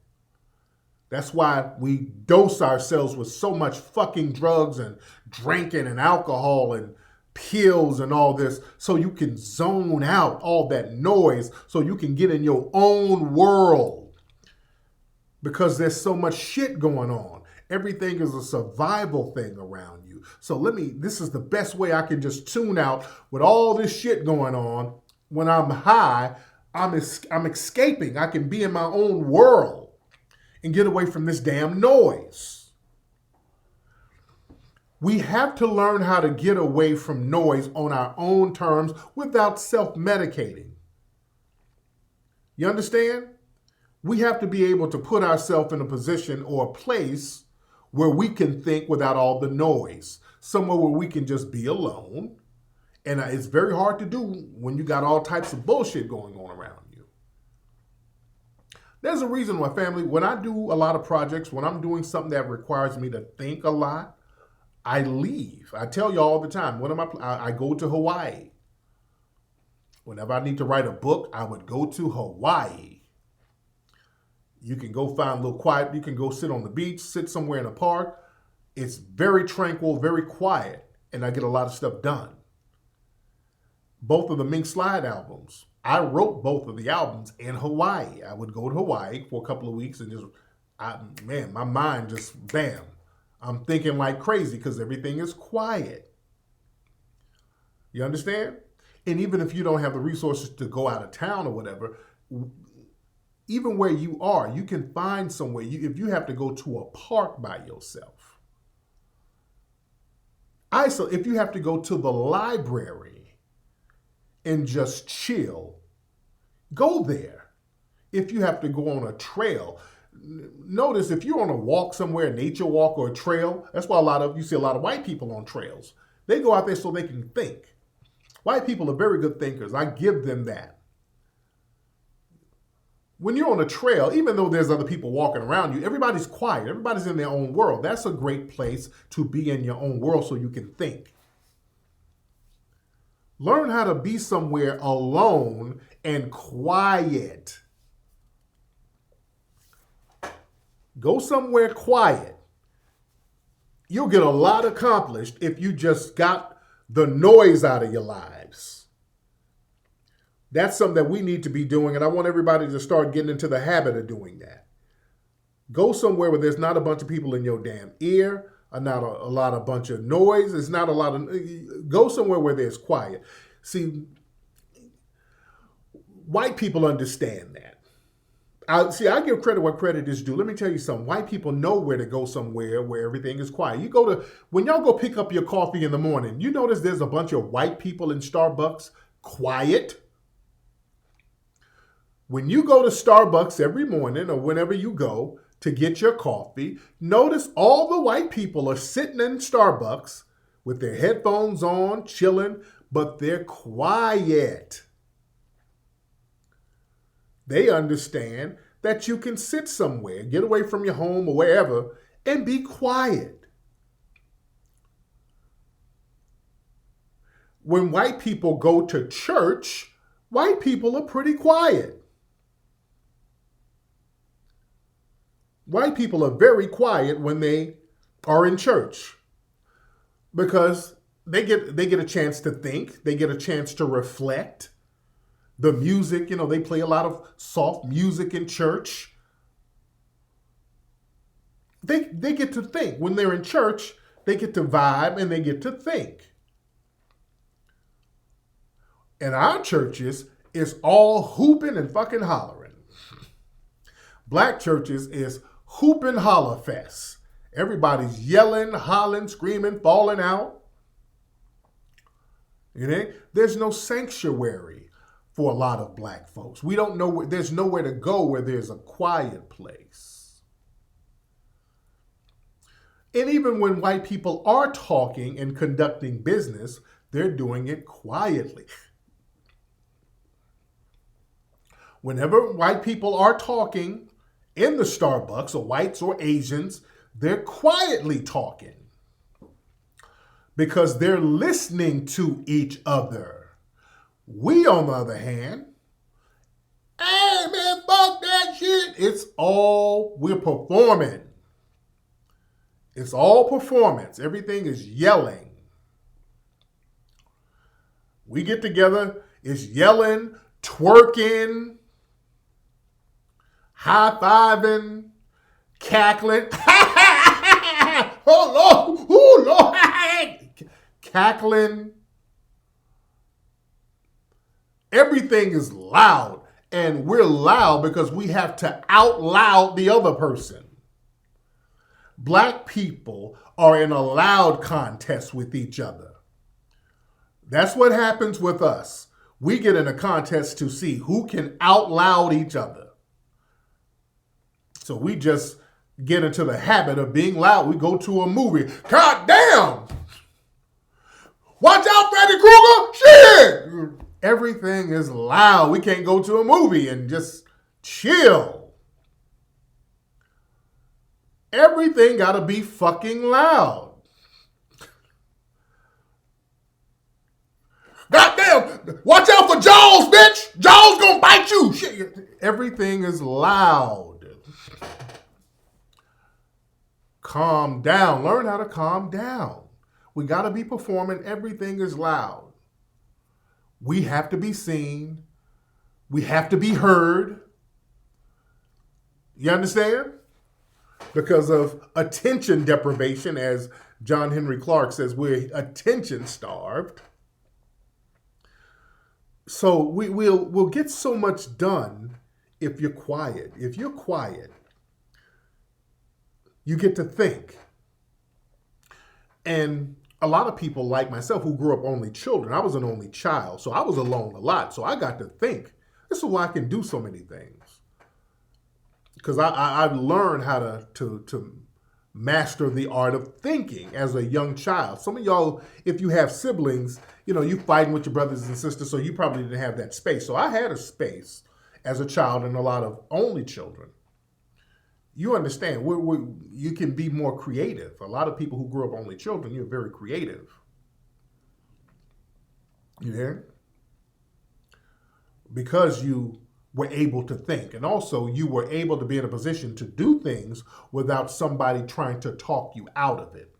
That's why we dose ourselves with so much fucking drugs and drinking and alcohol and pills and all this, so you can zone out all that noise so you can get in your own world. Because there's so much shit going on. Everything is a survival thing around you. So this is the best way I can just tune out with all this shit going on. When I'm high, I'm escaping. I can be in my own world and get away from this damn noise. We have to learn how to get away from noise on our own terms without self-medicating. You understand? We have to be able to put ourselves in a position or a place where we can think without all the noise. Somewhere where we can just be alone. And it's very hard to do when you got all types of bullshit going on around you. There's a reason why, family, when I do a lot of projects, when I'm doing something that requires me to think a lot, I leave. I tell you all the time, I go to Hawaii. Whenever I need to write a book, I would go to Hawaii. You can go find a little quiet. You can go sit on the beach, sit somewhere in a park. It's very tranquil, very quiet, and I get a lot of stuff done. Both of the Mink Slide albums, I wrote both of the albums in Hawaii. I would go to Hawaii for a couple of weeks and my mind just, bam. I'm thinking like crazy because everything is quiet. You understand? And even if you don't have the resources to go out of town or whatever, even where you are, you can find somewhere. If you have to go to a park by yourself, if you have to go to the library and just chill, go there. If you have to go on a trail, notice if you're on a walk somewhere, a nature walk or a trail, that's why you see a lot of white people on trails. They go out there so they can think. White people are very good thinkers. I give them that. When you're on a trail, even though there's other people walking around you, everybody's quiet. Everybody's in their own world. That's a great place to be in your own world so you can think. Learn how to be somewhere alone and quiet. Go somewhere quiet. You'll get a lot accomplished if you just got the noise out of your lives. That's something that we need to be doing, and I want everybody to start getting into the habit of doing that. Go somewhere where there's not a bunch of people in your damn ear, or not a bunch of noise. It's not a lot of. Go somewhere where there's quiet. See, white people understand that. I give credit where credit is due. Let me tell you something. White people know where to go somewhere where everything is quiet. When y'all go pick up your coffee in the morning, you notice there's a bunch of white people in Starbucks, quiet. When you go to Starbucks every morning or whenever you go to get your coffee, notice all the white people are sitting in Starbucks with their headphones on, chilling, but they're quiet. They understand that you can sit somewhere, get away from your home or wherever, and be quiet. When white people go to church, white people are pretty quiet. White people are very quiet when they are in church because they get a chance to think, they get a chance to reflect. The music, they play a lot of soft music in church. They get to think. When they're in church, they get to vibe and they get to think. In our churches, it's all hooping and fucking hollering. Black churches is hoop and holler fest. Everybody's yelling, hollering, screaming, falling out. There's no sanctuary for a lot of black folks. We don't know there's nowhere to go where there's a quiet place. And even when white people are talking and conducting business, they're doing it quietly. Whenever white people are talking in the Starbucks, or whites or Asians, they're quietly talking because they're listening to each other. We, on the other hand, hey man, fuck that shit. We're performing. It's all performance. Everything is yelling. We get together, it's yelling, twerking, high-fiving, cackling. Oh, Lord. Ooh, Lord. Cackling. Everything is loud. And we're loud because we have to out loud the other person. Black people are in a loud contest with each other. That's what happens with us. We get in a contest to see who can out loud each other. So we just get into the habit of being loud. We go to a movie. God damn! Watch out, Freddy Krueger! Shit! Everything is loud. We can't go to a movie and just chill. Everything gotta be fucking loud. Goddamn! Watch out for Jaws, bitch! Jaws gonna bite you! Shit. Everything is loud. Calm down. Learn how to calm down. We gotta be performing. Everything is loud. We have to be seen. We have to be heard. You understand? Because of attention deprivation, as John Henry Clark says, we're attention starved. So we'll get so much done if you're quiet. If you're quiet, you get to think. And a lot of people like myself who grew up only children, I was an only child, so I was alone a lot. So I got to think. This is why I can do so many things. Because I've learned how to master the art of thinking as a young child. Some of y'all, if you have siblings, you fighting with your brothers and sisters, so you probably didn't have that space. So I had a space as a child and a lot of only children. You understand, you can be more creative. A lot of people who grew up only children, you're very creative. You hear? Because you were able to think. And also you were able to be in a position to do things without somebody trying to talk you out of it.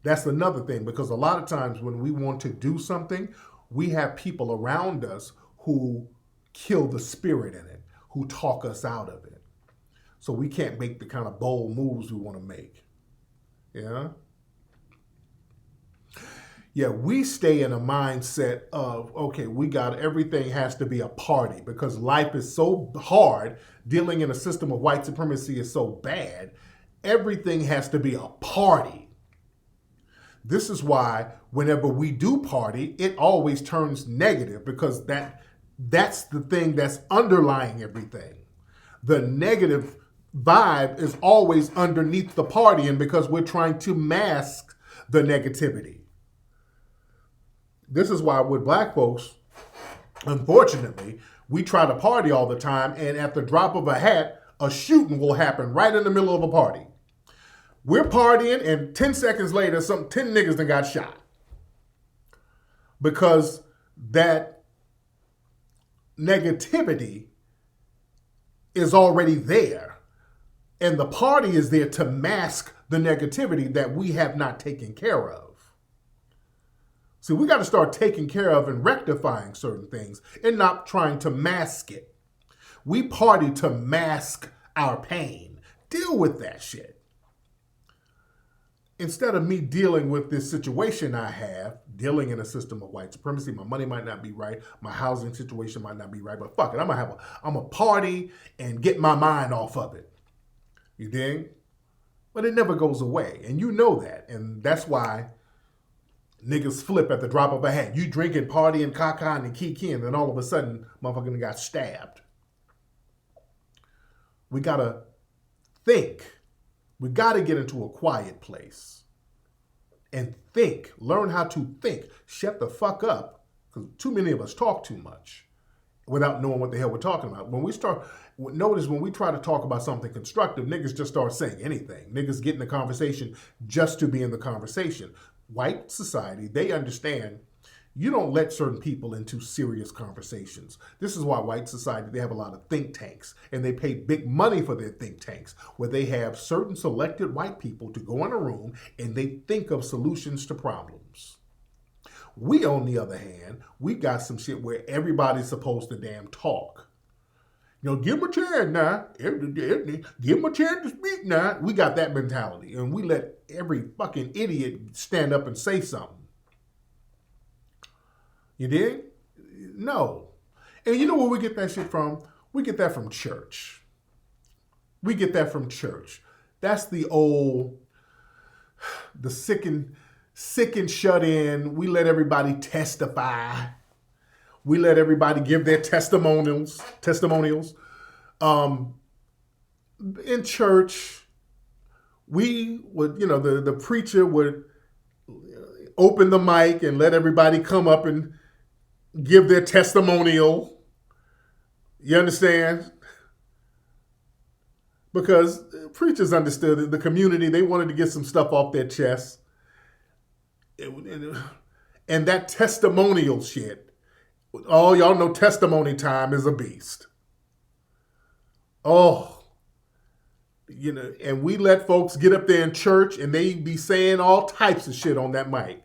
That's another thing, because a lot of times when we want to do something, we have people around us who kill the spirit in it, who talk us out of it. So we can't make the kind of bold moves we want to make. Yeah? Yeah, we stay in a mindset of, okay, everything has to be a party because life is so hard. Dealing in a system of white supremacy is so bad. Everything has to be a party. This is why whenever we do party, it always turns negative because that's the thing that's underlying everything. The negative vibe is always underneath the partying because we're trying to mask the negativity. This is why with black folks, unfortunately, we try to party all the time, and at the drop of a hat, a shooting will happen right in the middle of a party. We're partying, and 10 seconds later, 10 niggas done got shot. Because that negativity is already there. And the party is there to mask the negativity that we have not taken care of. See, we got to start taking care of and rectifying certain things and not trying to mask it. We party to mask our pain. Deal with that shit. Instead of me dealing with this situation I have, dealing in a system of white supremacy, my money might not be right, my housing situation might not be right, but fuck it, I'm a party and get my mind off of it. You dig? But it never goes away, and you know that, and that's why niggas flip at the drop of a hat. You drinking, partying, caca, and kiki, and then all of a sudden, motherfucker got stabbed. We gotta think. We gotta get into a quiet place and think. Learn how to think. Shut the fuck up, because too many of us talk too much without knowing what the hell we're talking about. Notice when we try to talk about something constructive, niggas just start saying anything. Niggas get in the conversation just to be in the conversation. White society, they understand you don't let certain people into serious conversations. This is why white society, they have a lot of think tanks, and they pay big money for their think tanks, where they have certain selected white people to go in a room and they think of solutions to problems. We, on the other hand, we got some shit where everybody's supposed to damn talk. You know, give them a chance now. Give them a chance to speak now. We got that mentality, and we let every fucking idiot stand up and say something. You dig? No. And you know where we get that shit from? We get that from church. We get that from church. That's the old, the sick and shut in. We let everybody testify. We let everybody give their testimonials. In church, we would, the preacher would open the mic and let everybody come up and give their testimonial. You understand? Because preachers understood that the community, they wanted to get some stuff off their chest. And that testimonial shit, y'all know testimony time is a beast. And we let folks get up there in church and they be saying all types of shit on that mic.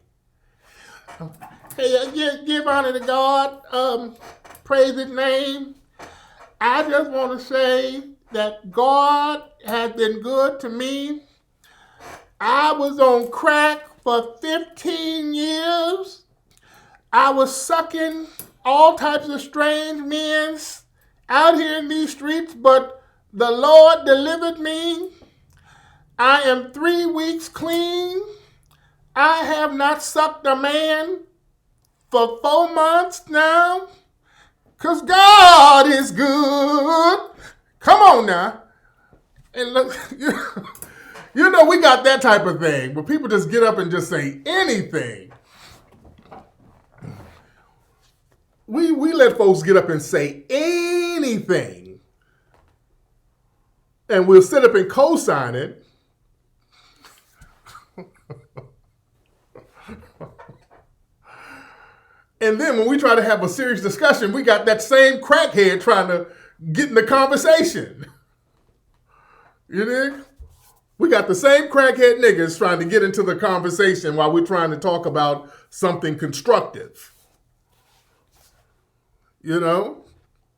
Hey, give honor to God, praise his name. I just want to say that God has been good to me. I was on crack for 15 years. I was sucking all types of strange men out here in these streets, but the Lord delivered me. I am 3 weeks clean. I have not sucked a man for 4 months now, because God is good. Come on now. And look, we got that type of thing where people just get up and just say anything. We let folks get up and say anything. And we'll sit up and co-sign it. And then when we try to have a serious discussion, we got that same crackhead trying to get in the conversation. You dig? We got the same crackhead niggas trying to get into the conversation while we're trying to talk about something constructive. You know?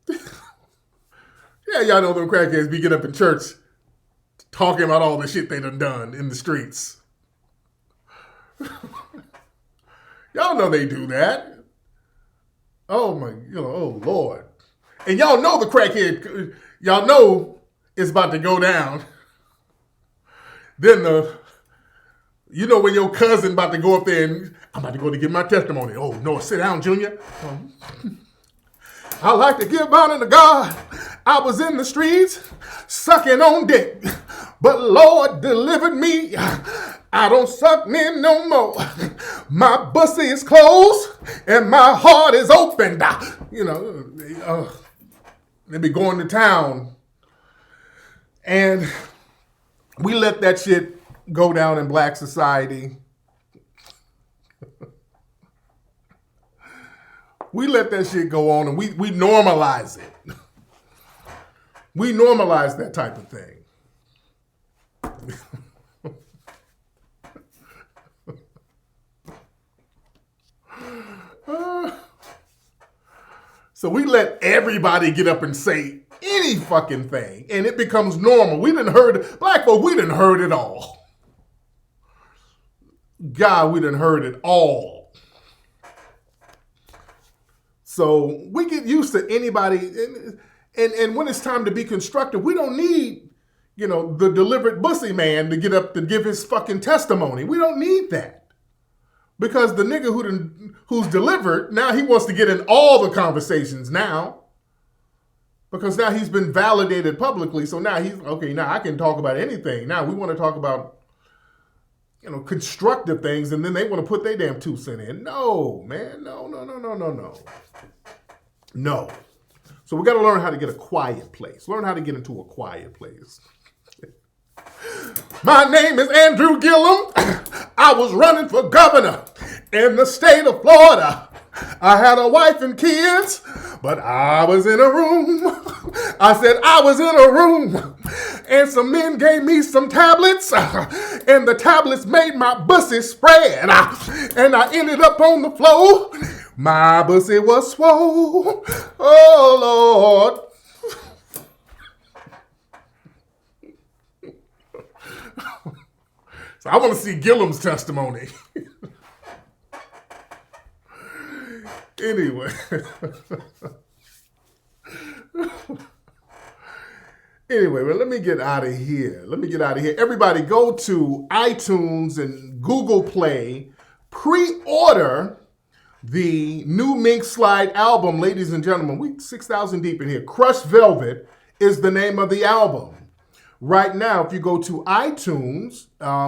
Yeah, y'all know them crackheads be getting up in church talking about all the shit they done in the streets. Y'all know they do that. Oh my, oh Lord. And y'all know the crackhead, y'all know it's about to go down. Then when your cousin about to go up there and I'm about to go to give my testimony. Oh no, sit down, Junior. I like to give honor to God. I was in the streets sucking on dick, but Lord delivered me. I don't suck men no more. My pussy is closed and my heart is open. They be going to town. And we let that shit go down in black society. We let that shit go on and we normalize it. We normalize that type of thing. So we let everybody get up and say any fucking thing, and it becomes normal. We done heard, black folk, we done heard it all. God, we done heard it all. So we get used to anybody, and when it's time to be constructive, we don't need, the deliberate bussy man to get up to give his fucking testimony. We don't need that. Because the nigga who's delivered, now he wants to get in all the conversations now. Because now he's been validated publicly. So now now I can talk about anything. Now we want to talk about, constructive things, and then they want to put their damn 2 cents in. No, man. No. No. So we got to learn how to get a quiet place. Learn how to get into a quiet place. My name is Andrew Gillum. I was running for governor in the state of Florida. I had a wife and kids, but I was in a room. I said I was in a room, and some men gave me some tablets, and the tablets made my bussy spread, and I ended up on the floor. My bussy was swole. Oh, Lord. So I want to see Gillum's testimony. Anyway. Anyway, well, let me get out of here. Everybody go to iTunes and Google Play. Pre-order the new Mink Slide album, ladies and gentlemen. We 6,000 deep in here. Crushed Velvet is the name of the album. Right now, if you go to iTunes,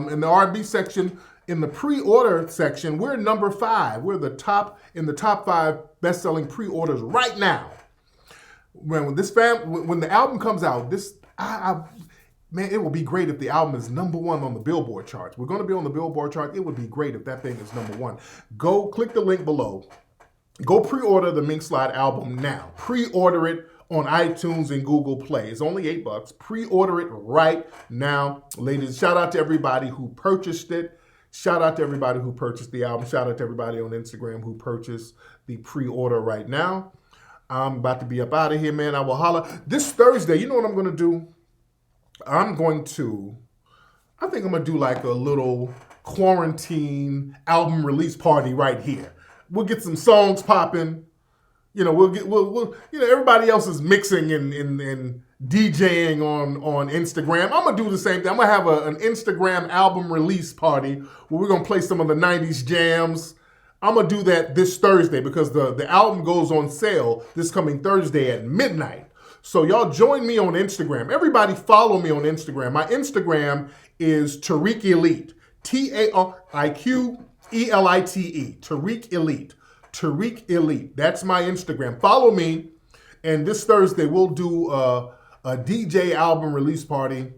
in the R&B section, in the pre-order section, we're number 5. We're in the top 5 best-selling pre-orders right now. When the album comes out, man, it will be great if the album is number 1 on the Billboard charts. We're going to be on the Billboard chart. It would be great if that thing is number 1. Go click the link below. Go pre-order the Mink Slide album now. Pre-order it on iTunes and Google Play. It's only $8. Pre-order it right now, ladies. Shout out to everybody who purchased it. Shout out to everybody who purchased the album. Shout out to everybody on Instagram who purchased the pre-order right now. I'm about to be up out of here, man. I will holler. This Thursday, you know what I'm going to do? I think I'm going to do like a little quarantine album release party right here. We'll get some songs popping. Everybody else is mixing and DJing on Instagram. I'm going to do the same thing. I'm going to have an Instagram album release party where we're going to play some of the 90s jams. I'm going to do that this Thursday because the album goes on sale this coming Thursday at midnight. So y'all join me on Instagram. Everybody follow me on Instagram. My Instagram is Tariq Elite. Tariqelite. Tariq Elite. Tariq Elite. That's my Instagram. Follow me. And this Thursday, we'll do a DJ album release party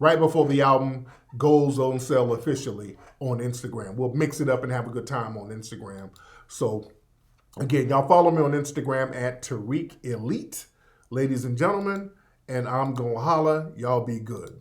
right before the album goes on sale officially on Instagram. We'll mix it up and have a good time on Instagram. So, again, y'all follow me on Instagram at Tariq Elite, ladies and gentlemen. And I'm going to holla. Y'all be good.